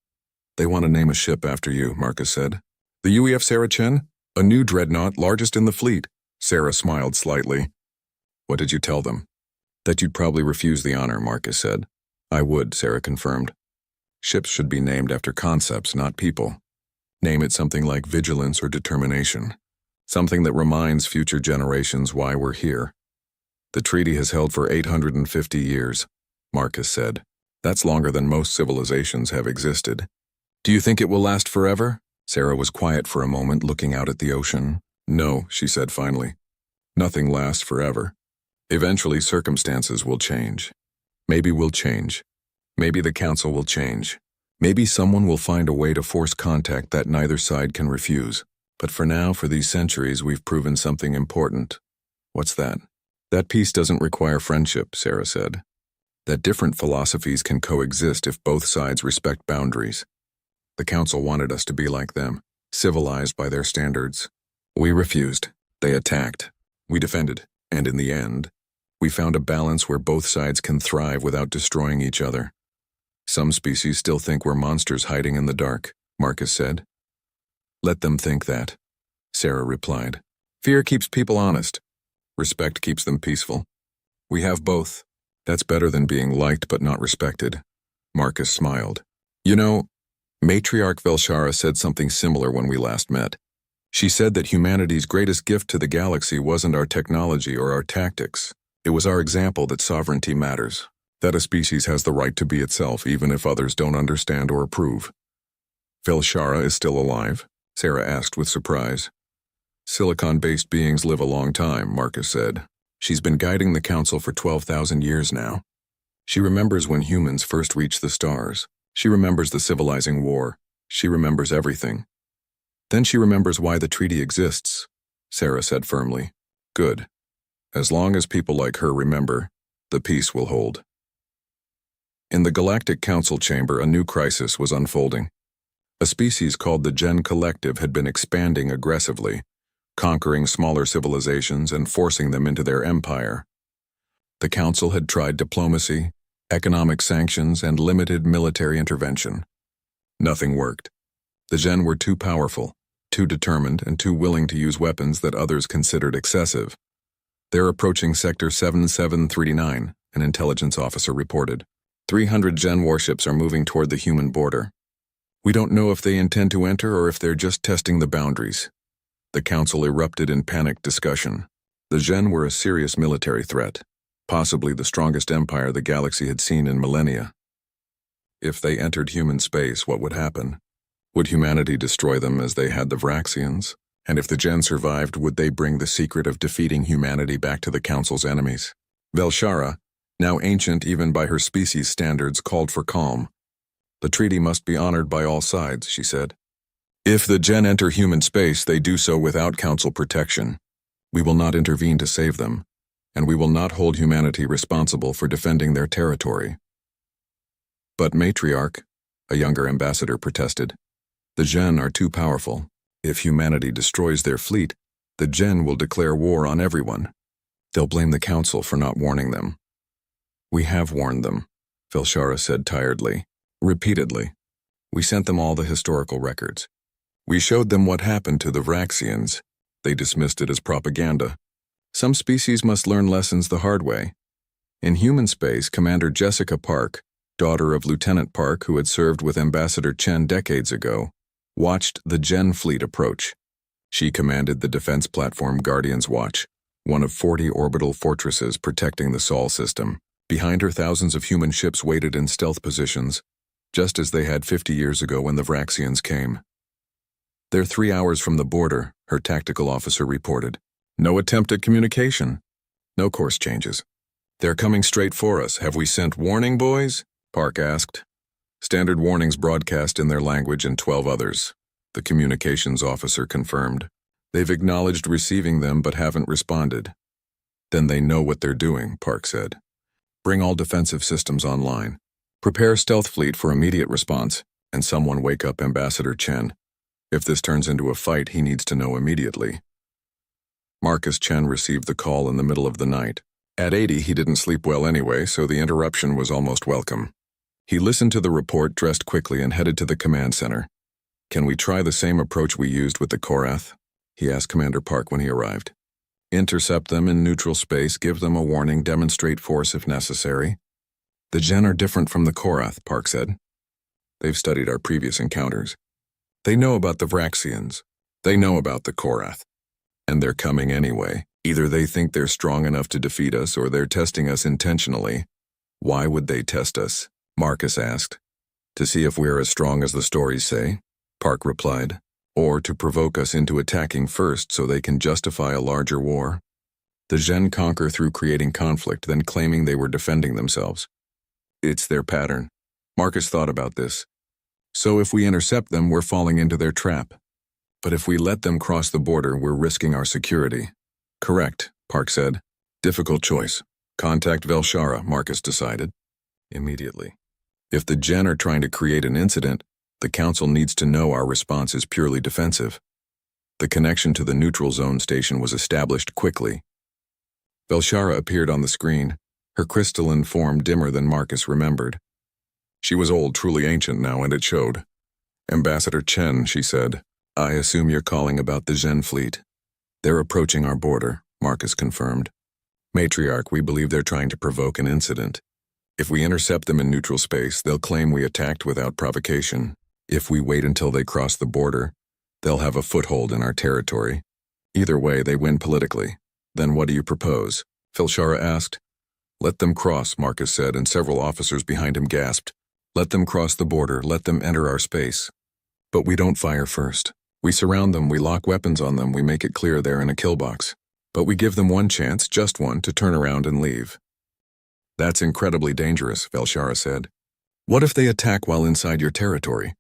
Speaker 1: They want to name a ship after you, Marcus said. The UEF Sarah Chen? A new dreadnought, largest in the fleet. Sarah smiled slightly. What did you tell them? That you'd probably refuse the honor, Marcus said. I would, Sarah confirmed. Ships should be named after concepts, not people. Name it something like vigilance or determination. Something that reminds future generations why we're here. The treaty has held for 850 years, Marcus said. That's longer than most civilizations have existed. Do you think it will last forever? Sarah was quiet for a moment, looking out at the ocean. No, she said finally. Nothing lasts forever. Eventually, circumstances will change. Maybe we'll change. Maybe the Council will change. Maybe someone will find a way to force contact that neither side can refuse. But for now, for these centuries, we've proven something important. What's that? That peace doesn't require friendship, Sarah said. That different philosophies can coexist if both sides respect boundaries. The Council wanted us to be like them, civilized by their standards. We refused. They attacked. We defended. And in the end, we found a balance where both sides can thrive without destroying each other. Some species still think we're monsters hiding in the dark, Marcus said. Let them think that, Sarah replied. Fear keeps people honest. Respect keeps them peaceful. We have both. That's better than being liked but not respected. Marcus smiled. You know, Matriarch Velshara said something similar when we last met. She said that humanity's greatest gift to the galaxy wasn't our technology or our tactics. It was our example that sovereignty matters, that a species has the right to be itself even if others don't understand or approve. Velshara is still alive? Sarah asked with surprise. Silicon-based beings live a long time, Marcus said. She's been guiding the Council for 12,000 years now. She remembers when humans first reached the stars. She remembers the civilizing war. She remembers everything. Then she remembers why the treaty exists, Sarah said firmly. Good. As long as people like her remember, the peace will hold. In the Galactic Council chamber, a new crisis was unfolding. A species called the Gen Collective had been expanding aggressively, conquering smaller civilizations and forcing them into their empire. The Council had tried diplomacy, economic sanctions, and limited military intervention. Nothing worked. The Gen were too powerful, too determined, and too willing to use weapons that others considered excessive. "They're approaching Sector 7739, an intelligence officer reported. 300 Gen warships are moving toward the human border. We don't know if they intend to enter or if they're just testing the boundaries." The Council erupted in panicked discussion. The Gen were a serious military threat, possibly the strongest empire the galaxy had seen in millennia. If they entered human space, what would happen? Would humanity destroy them as they had the Vraxians? And if the Gen survived, would they bring the secret of defeating humanity back to the Council's enemies? Velshara, now ancient even by her species' standards, called for calm. "The treaty must be honored by all sides," she said. "If the Gen enter human space, they do so without Council protection. We will not intervene to save them, and we will not hold humanity responsible for defending their territory." "But Matriarch," a younger ambassador protested, "the Gen are too powerful. If humanity destroys their fleet, the Gen will declare war on everyone. They'll blame the Council for not warning them." "We have warned them," Velshara said tiredly. "Repeatedly. We sent them all the historical records. We showed them what happened to the Vraxians. They dismissed it as propaganda. Some species must learn lessons the hard way." In human space, Commander Jessica Park, daughter of Lieutenant Park who had served with Ambassador Chen decades ago, watched the Gen fleet approach. She commanded the defense platform Guardian's Watch, one of 40 orbital fortresses protecting the Sol system. Behind her, thousands of human ships waited in stealth positions, just as they had 50 years ago when the Vraxians came. "They're 3 hours from the border," her tactical officer reported. "No attempt at communication. No course changes." "They're coming straight for us. Have we sent warning, boys?" Park asked. "Standard warnings broadcast in their language and 12 others," the communications officer confirmed. "They've acknowledged receiving them but haven't responded." "Then they know what they're doing," Park said. "Bring all defensive systems online. Prepare stealth fleet for immediate response, and someone wake up Ambassador Chen. If this turns into a fight, he needs to know immediately." Marcus Chen received the call in the middle of the night. At 80, he didn't sleep well anyway, so the interruption was almost welcome. He listened to the report, dressed quickly, and headed to the command center. "Can we try the same approach we used with the Korath?" he asked Commander Park when he arrived. "Intercept them in neutral space, give them a warning, demonstrate force if necessary." "The Gen are different from the Korath," Park said. "They've studied our previous encounters. They know about the Vraxians. They know about the Korath. And they're coming anyway. Either they think they're strong enough to defeat us or they're testing us intentionally." "Why would they test us?" Marcus asked. "To see if we're as strong as the stories say," Park replied. "Or to provoke us into attacking first so they can justify a larger war." The Gen conquer through creating conflict, then claiming they were defending themselves. It's their pattern. Marcus thought about this. So if we intercept them, we're falling into their trap. But if we let them cross the border, we're risking our security. "Correct," Park said. "Difficult choice. Contact Velshara," Marcus decided. Immediately. If the Gen are trying to create an incident, the Council needs to know our response is purely defensive. The connection to the neutral zone station was established quickly. Velshara appeared on the screen, her crystalline form dimmer than Marcus remembered. She was old, truly ancient now, and it showed. "Ambassador Chen," she said, "I assume you're calling about the Gen fleet." "They're approaching our border," Marcus confirmed. "Matriarch, we believe they're trying to provoke an incident. If we intercept them in neutral space, they'll claim we attacked without provocation. If we wait until they cross the border, they'll have a foothold in our territory. Either way, they win politically. Then what do you propose?" Velshara asked. "Let them cross," Marcus said, and several officers behind him gasped. "Let them cross the border, let them enter our space. But we don't fire first. We surround them, we lock weapons on them, we make it clear they're in a kill box. But we give them one chance, just one, to turn around and leave." "That's incredibly dangerous," Velshara said. "What if they attack while inside your territory?"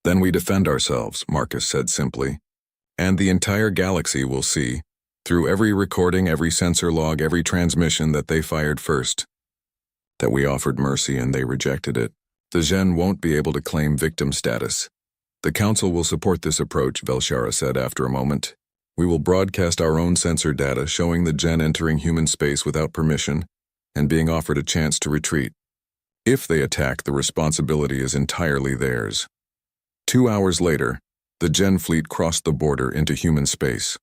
Speaker 1: "Then we defend ourselves," Marcus said simply. "And the entire galaxy will see Through every recording, every sensor log, every transmission that they fired first. That we offered mercy and they rejected it. The Gen won't be able to claim victim status. The Council will support this approach, Velshara said after a moment. We will broadcast our own sensor data showing the Gen entering human space without permission and being offered a chance to retreat. If they attack, the responsibility is entirely theirs. 2 hours later, the Gen fleet crossed the border into human space.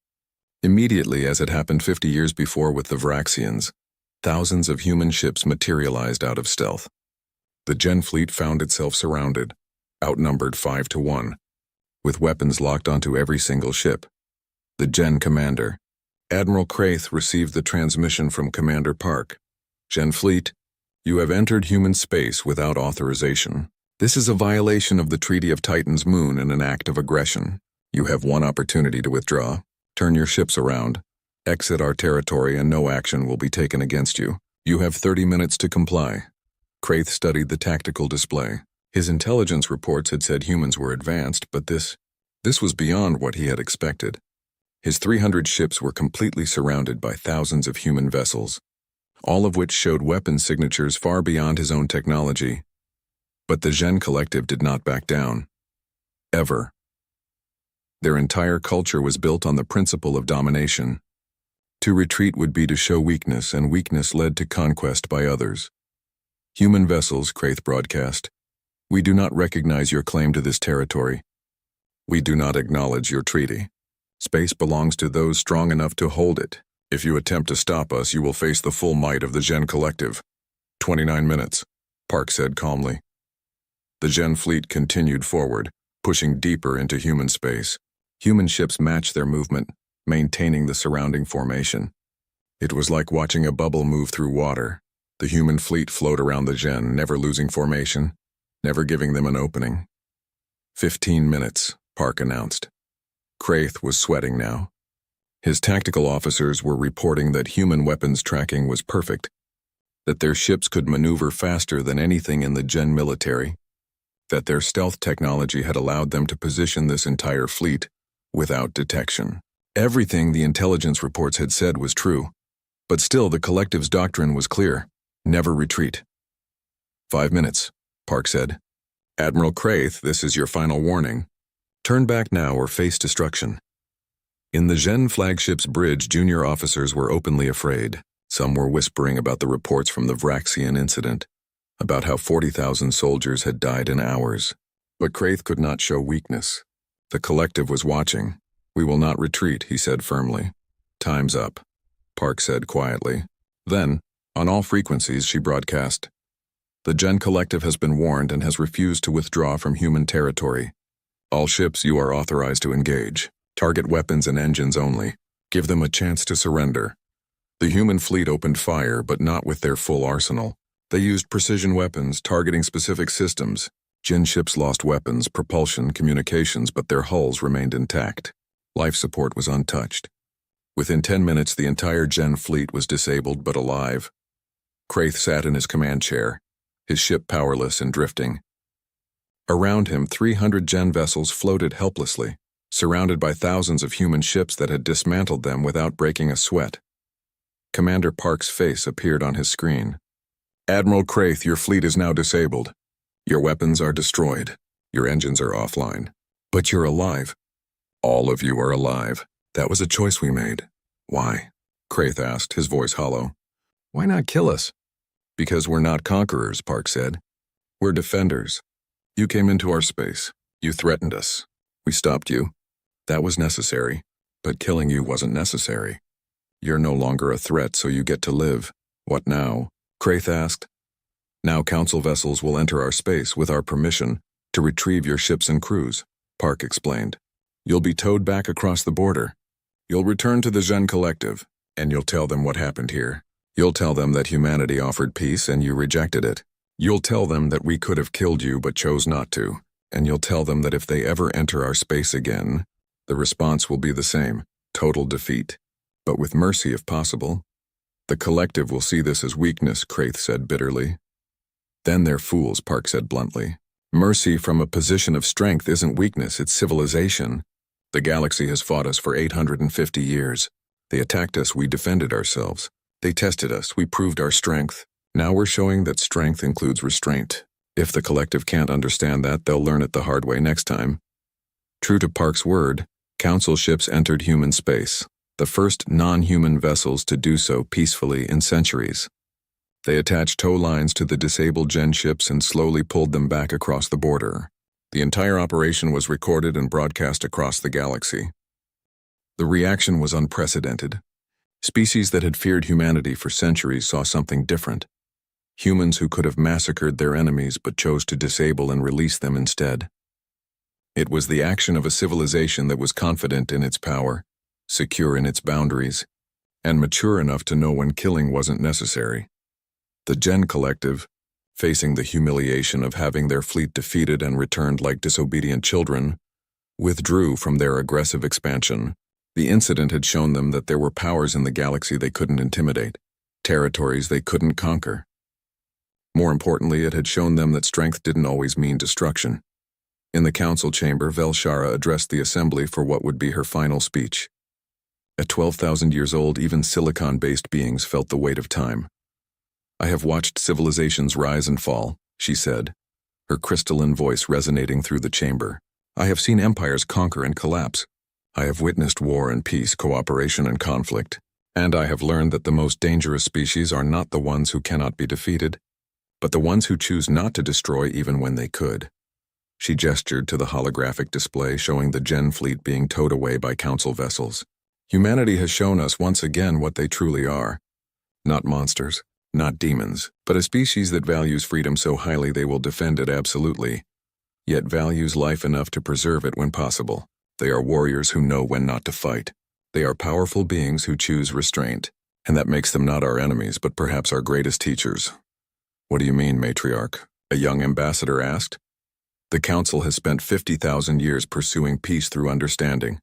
Speaker 1: Immediately, as it happened 50 years before with the Vraxians, thousands of human ships materialized out of stealth. The Gen fleet found itself surrounded, outnumbered 5 to 1, with weapons locked onto every single ship. The Gen commander, Admiral Kraith, received the transmission from Commander Park. Gen fleet, you have entered human space without authorization. This is a violation of the Treaty of Titan's Moon and an act of aggression. You have one opportunity to withdraw. Turn your ships around. Exit our territory and no action will be taken against you. You have 30 minutes to comply. Kraith studied the tactical display. His intelligence reports had said humans were advanced, but this was beyond what he had expected. His 300 ships were completely surrounded by thousands of human vessels, all of which showed weapon signatures far beyond his own technology. But the Gen Collective did not back down. Ever. Their entire culture was built on the principle of domination. To retreat would be to show weakness, and weakness led to conquest by others. Human vessels, Kraith broadcast. We do not recognize your claim to this territory. We do not acknowledge your treaty. Space belongs to those strong enough to hold it. If you attempt to stop us, you will face the full might of the Gen Collective. 29 minutes, Park said calmly. The Gen fleet continued forward, pushing deeper into human space. Human ships matched their movement, maintaining the surrounding formation. It was like watching a bubble move through water. The human fleet flowed around the Gen, never losing formation, never giving them an opening. 15 minutes, Park announced. Kraith was sweating now. His tactical officers were reporting that human weapons tracking was perfect, that their ships could maneuver faster than anything in the Gen military, that their stealth technology had allowed them to position this entire fleet without detection. Everything the intelligence reports had said was true, but still the Collective's doctrine was clear: never retreat. 5 minutes, Park said. Admiral Kraith, this is your final warning. Turn back now or face destruction. In the Gen flagship's bridge, junior officers were openly afraid. Some were whispering about the reports from the Vraxian incident, about how 40,000 soldiers had died in hours. But Kraith could not show weakness. The Collective was watching. We will not retreat, he said firmly. Time's up, Park said quietly. Then, on all frequencies, she broadcast. The Gen Collective has been warned and has refused to withdraw from human territory. All ships, you are authorized to engage. Target weapons and engines only. Give them a chance to surrender. The human fleet opened fire, but not with their full arsenal. They used precision weapons, targeting specific systems. Gen ships lost weapons, propulsion, communications, but their hulls remained intact. Life support was untouched. Within 10 minutes, the entire Gen fleet was disabled but alive. Kraith sat in his command chair, his ship powerless and drifting. Around him, 300 Gen vessels floated helplessly, surrounded by thousands of human ships that had dismantled them without breaking a sweat. Commander Park's face appeared on his screen. Admiral Kraith, your fleet is now disabled. Your weapons are destroyed. Your engines are offline. But you're alive. All of you are alive. That was a choice we made. Why? Kraith asked, his voice hollow. Why not kill us? Because we're not conquerors, Park said. We're defenders. You came into our space. You threatened us. We stopped you. That was necessary. But killing you wasn't necessary. You're no longer a threat, so you get to live. What now? Kraith asked. Now Council vessels will enter our space with our permission to retrieve your ships and crews, Park explained. You'll be towed back across the border. You'll return to the Gen Collective, and you'll tell them what happened here. You'll tell them that humanity offered peace and you rejected it. You'll tell them that we could have killed you but chose not to, and you'll tell them that if they ever enter our space again, the response will be the same, total defeat, but with mercy if possible. The Collective will see this as weakness, Kraith said bitterly. Then they're fools, Park said bluntly. Mercy from a position of strength isn't weakness, it's civilization. The galaxy has fought us for 850 years. They attacked us, we defended ourselves. They tested us, we proved our strength. Now we're showing that strength includes restraint. If the collective can't understand that, they'll learn it the hard way next time. True to Park's word, Council ships entered human space, the first non-human vessels to do so peacefully in centuries. They attached tow lines to the disabled Gen ships and slowly pulled them back across the border. The entire operation was recorded and broadcast across the galaxy. The reaction was unprecedented. Species that had feared humanity for centuries saw something different. Humans who could have massacred their enemies but chose to disable and release them instead. It was the action of a civilization that was confident in its power, secure in its boundaries, and mature enough to know when killing wasn't necessary. The Gen Collective, facing the humiliation of having their fleet defeated and returned like disobedient children, withdrew from their aggressive expansion. The incident had shown them that there were powers in the galaxy they couldn't intimidate, territories they couldn't conquer. More importantly, it had shown them that strength didn't always mean destruction. In the council chamber, Velshara addressed the assembly for what would be her final speech. At 12,000 years old, even silicon-based beings felt the weight of time. "I have watched civilizations rise and fall," she said, her crystalline voice resonating through the chamber. "I have seen empires conquer and collapse. I have witnessed war and peace, cooperation and conflict, and I have learned that the most dangerous species are not the ones who cannot be defeated, but the ones who choose not to destroy even when they could." She gestured to the holographic display showing the Gen fleet being towed away by council vessels. "Humanity has shown us once again what they truly are. Not monsters, not demons, but a species that values freedom so highly they will defend it absolutely, yet values life enough to preserve it when possible. They are warriors who know when not to fight. They are powerful beings who choose restraint, and that makes them not our enemies, but perhaps our greatest teachers." "What do you mean, matriarch?" a young ambassador asked. "The Council has spent 50,000 years pursuing peace through understanding,"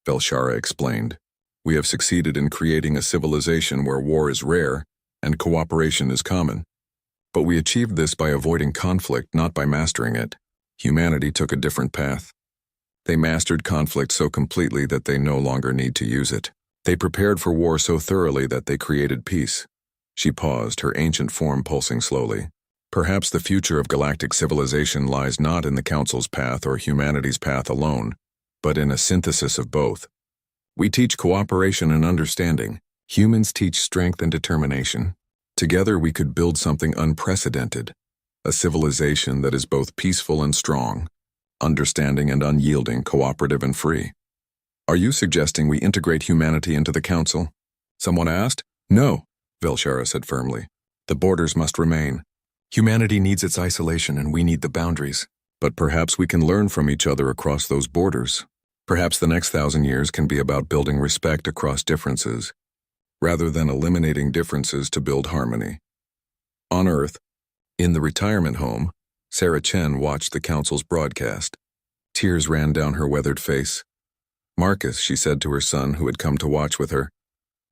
Speaker 1: Velshara explained. "We have succeeded in creating a civilization where war is rare and cooperation is common. But we achieved this by avoiding conflict, not by mastering it. Humanity took a different path. They mastered conflict so completely that they no longer need to use it. They prepared for war so thoroughly that they created peace." She paused, her ancient form pulsing slowly. "Perhaps the future of galactic civilization lies not in the Council's path or humanity's path alone, but in a synthesis of both. We teach cooperation and understanding. Humans teach strength and determination. Together we could build something unprecedented, a civilization that is both peaceful and strong, understanding and unyielding, cooperative and free." "Are you suggesting we integrate humanity into the Council?" someone asked. "No," Velshara said firmly. "The borders must remain. Humanity needs its isolation and we need the boundaries. But perhaps we can learn from each other across those borders. Perhaps the next 1,000 years can be about building respect across differences, rather than eliminating differences to build harmony." On Earth, in the retirement home, Sarah Chen watched the Council's broadcast. Tears ran down her weathered face. "Marcus," she said to her son who had come to watch with her,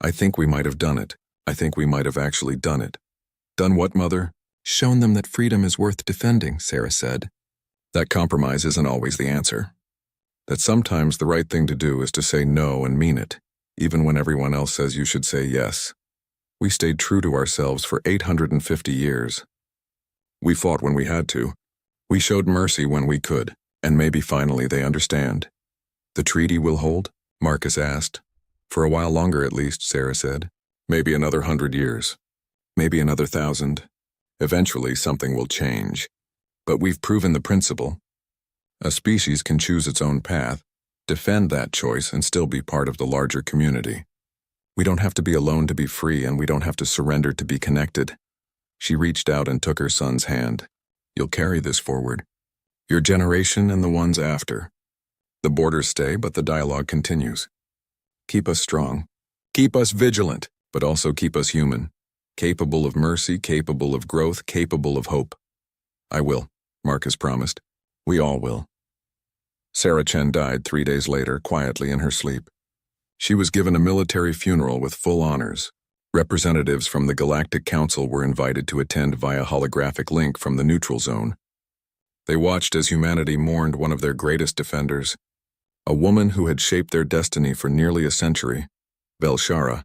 Speaker 1: "I think we might have done it. I think we might have actually done it." "Done what, Mother?" "Shown them that freedom is worth defending," Sarah said. "That compromise isn't always the answer. That sometimes the right thing to do is to say no and mean it, even when everyone else says you should say yes. We stayed true to ourselves for 850 years. We fought when we had to. We showed mercy when we could, and maybe finally they understand." "The treaty will hold?" Marcus asked. "For a while longer at least," Sarah said. "Maybe another 100 years. Maybe another 1,000. Eventually something will change. But we've proven the principle. A species can choose its own path, defend that choice, and still be part of the larger community. We don't have to be alone to be free, and we don't have to surrender to be connected." She reached out and took her son's hand. "You'll carry this forward. Your generation and the ones after. The borders stay, but the dialogue continues. Keep us strong. Keep us vigilant, but also keep us human. Capable of mercy, capable of growth, capable of hope." "I will," Marcus promised. "We all will." Sarah Chen died 3 days later, quietly in her sleep. She was given a military funeral with full honors. Representatives from the Galactic Council were invited to attend via holographic link from the neutral zone. They watched as humanity mourned one of their greatest defenders, a woman who had shaped their destiny for nearly a century. Velshara,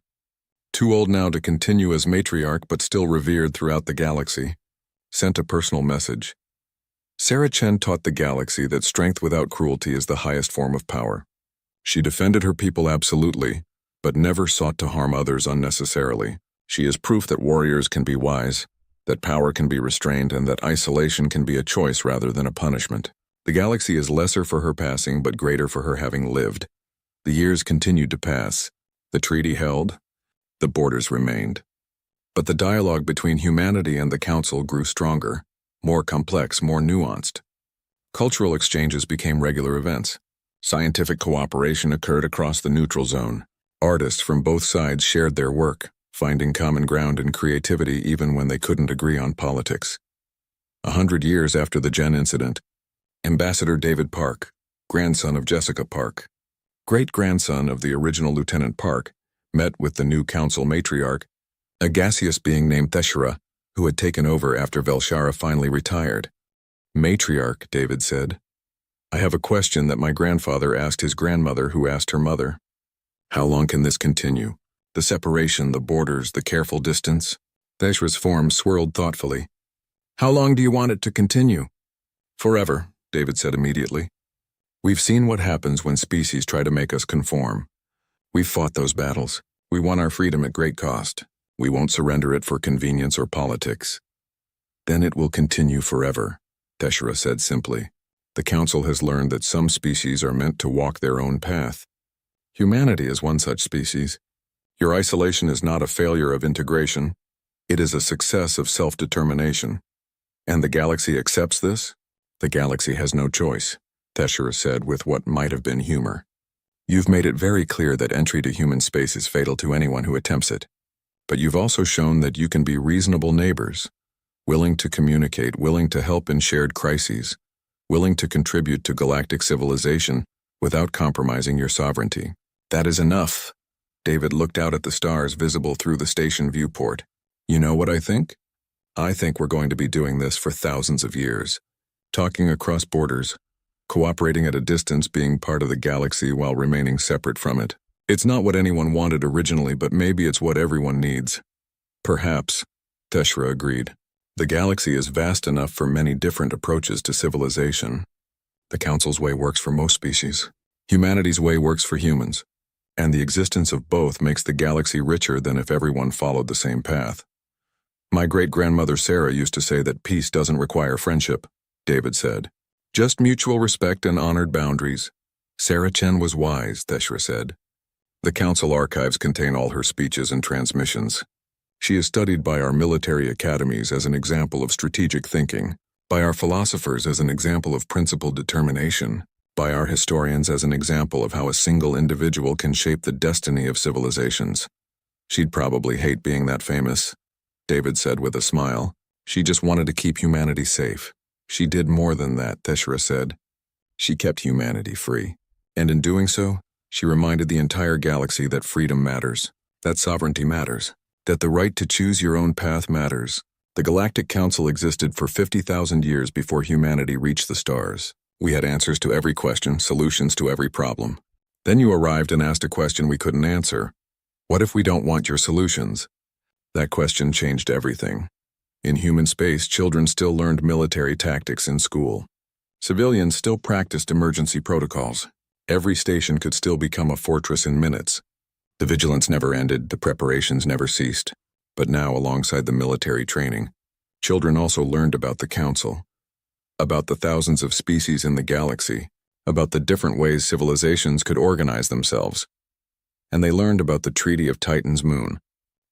Speaker 1: too old now to continue as matriarch but still revered throughout the galaxy, sent a personal message. Sarah Chen taught the galaxy that strength without cruelty is the highest form of power. She defended her people absolutely, but never sought to harm others unnecessarily. She is proof that warriors can be wise, that power can be restrained, and that isolation can be a choice rather than a punishment. The galaxy is lesser for her passing, but greater for her having lived. The years continued to pass. The treaty held. The borders remained. But the dialogue between humanity and the Council grew stronger, more complex, more nuanced. Cultural exchanges became regular events. Scientific cooperation occurred across the neutral zone. Artists from both sides shared their work, finding common ground in creativity even when they couldn't agree on politics. 100 years after the Gen incident, Ambassador David Park, grandson of Jessica Park, great-grandson of the original Lieutenant Park, met with the new council matriarch, a gaseous being named Theshera, who had taken over after Velshara finally retired. "Matriarch," David said, "I have a question that my grandfather asked his grandmother, who asked her mother. How long can this continue? The separation, the borders, the careful distance?" Theshera's form swirled thoughtfully. "How long do you want it to continue?" "Forever," David said immediately. "We've seen what happens when species try to make us conform. We've fought those battles. We won our freedom at great cost. We won't surrender it for convenience or politics." "Then it will continue forever," Theshera said simply. "The Council has learned that some species are meant to walk their own path. Humanity is one such species. Your isolation is not a failure of integration. It is a success of self-determination. And the galaxy accepts this?" "The galaxy has no choice," Theshera said with what might have been humor. "You've made it very clear that entry to human space is fatal to anyone who attempts it. But you've also shown that you can be reasonable neighbors, willing to communicate, willing to help in shared crises, willing to contribute to galactic civilization without compromising your sovereignty. That is enough." David looked out at the stars visible through the station viewport. "You know what I think? I think we're going to be doing this for thousands of years. Talking across borders, cooperating at a distance, being part of the galaxy while remaining separate from it. It's not what anyone wanted originally, but maybe it's what everyone needs." "Perhaps," Theshera agreed. "The galaxy is vast enough for many different approaches to civilization. The Council's way works for most species. Humanity's way works for humans. And the existence of both makes the galaxy richer than if everyone followed the same path. My great-grandmother Sarah used to say that peace doesn't require friendship," David said. "Just mutual respect and honored boundaries." "Sarah Chen was wise," Theshera said. "The Council archives contain all her speeches and transmissions. She is studied by our military academies as an example of strategic thinking, by our philosophers as an example of principled determination, by our historians as an example of how a single individual can shape the destiny of civilizations. She'd probably hate being that famous," David said with a smile. "She just wanted to keep humanity safe." "She did more than that," Theshera said. "She kept humanity free. And in doing so, she reminded the entire galaxy that freedom matters, that sovereignty matters, that the right to choose your own path matters. The Galactic Council existed for 50,000 years before humanity reached the stars. We had answers to every question, solutions to every problem. Then you arrived and asked a question we couldn't answer. What if we don't want your solutions? That question changed everything. In human space, children still learned military tactics in school. Civilians still practiced emergency protocols. Every station could still become a fortress in minutes. The vigilance never ended, the preparations never ceased. But now, alongside the military training, children also learned about the Council, about the thousands of species in the galaxy, about the different ways civilizations could organize themselves. And they learned about the Treaty of Titan's Moon,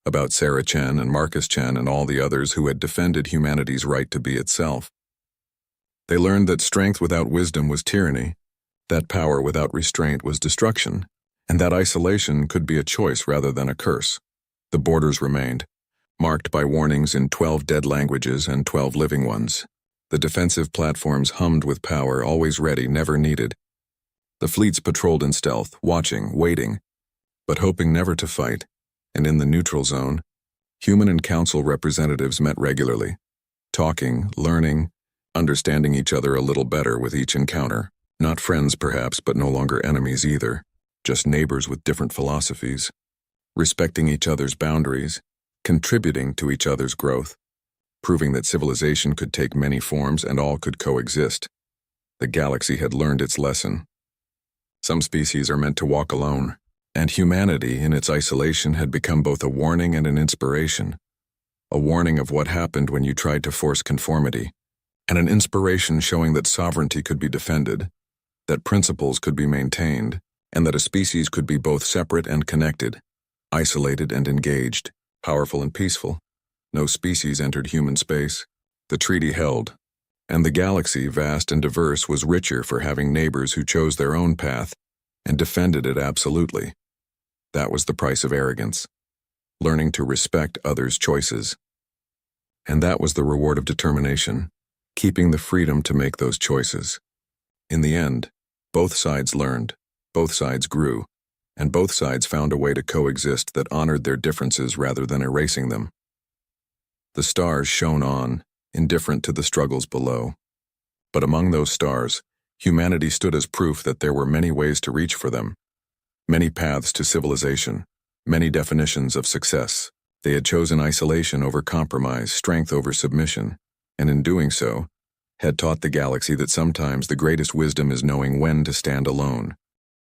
Speaker 1: about Sarah Chen and Marcus Chen and all the others who had defended humanity's right to be itself. They learned that strength without wisdom was tyranny, that power without restraint was destruction, and that isolation could be a choice rather than a curse. The borders remained, marked by warnings in 12 dead languages and 12 living ones. The defensive platforms hummed with power, always ready, never needed. The fleets patrolled in stealth, watching, waiting, but hoping never to fight. And in the neutral zone, human and council representatives met regularly, talking, learning, understanding each other a little better with each encounter. Not friends perhaps, but no longer enemies either, just neighbors with different philosophies. respecting each other's boundaries, contributing to each other's growth, proving that civilization could take many forms and all could coexist. The galaxy had learned its lesson. Some species are meant to walk alone, and humanity in its isolation had become both a warning and an inspiration. A warning of what happened when you tried to force conformity, and an inspiration showing that sovereignty could be defended, that principles could be maintained, and that a species could be both separate and connected, isolated and engaged, powerful and peaceful. No species entered human space. The treaty held, and the galaxy, vast and diverse, was richer for having neighbors who chose their own path and defended it absolutely. That was the price of arrogance, learning to respect others' choices. And that was the reward of determination, keeping the freedom to make those choices. In the end, both sides learned, both sides grew, and both sides found a way to coexist that honored their differences rather than erasing them. The stars shone on, indifferent to the struggles below. But among those stars, humanity stood as proof that there were many ways to reach for them, many paths to civilization, many definitions of success. They had chosen isolation over compromise, strength over submission, and in doing so, had taught the galaxy that sometimes the greatest wisdom is knowing when to stand alone,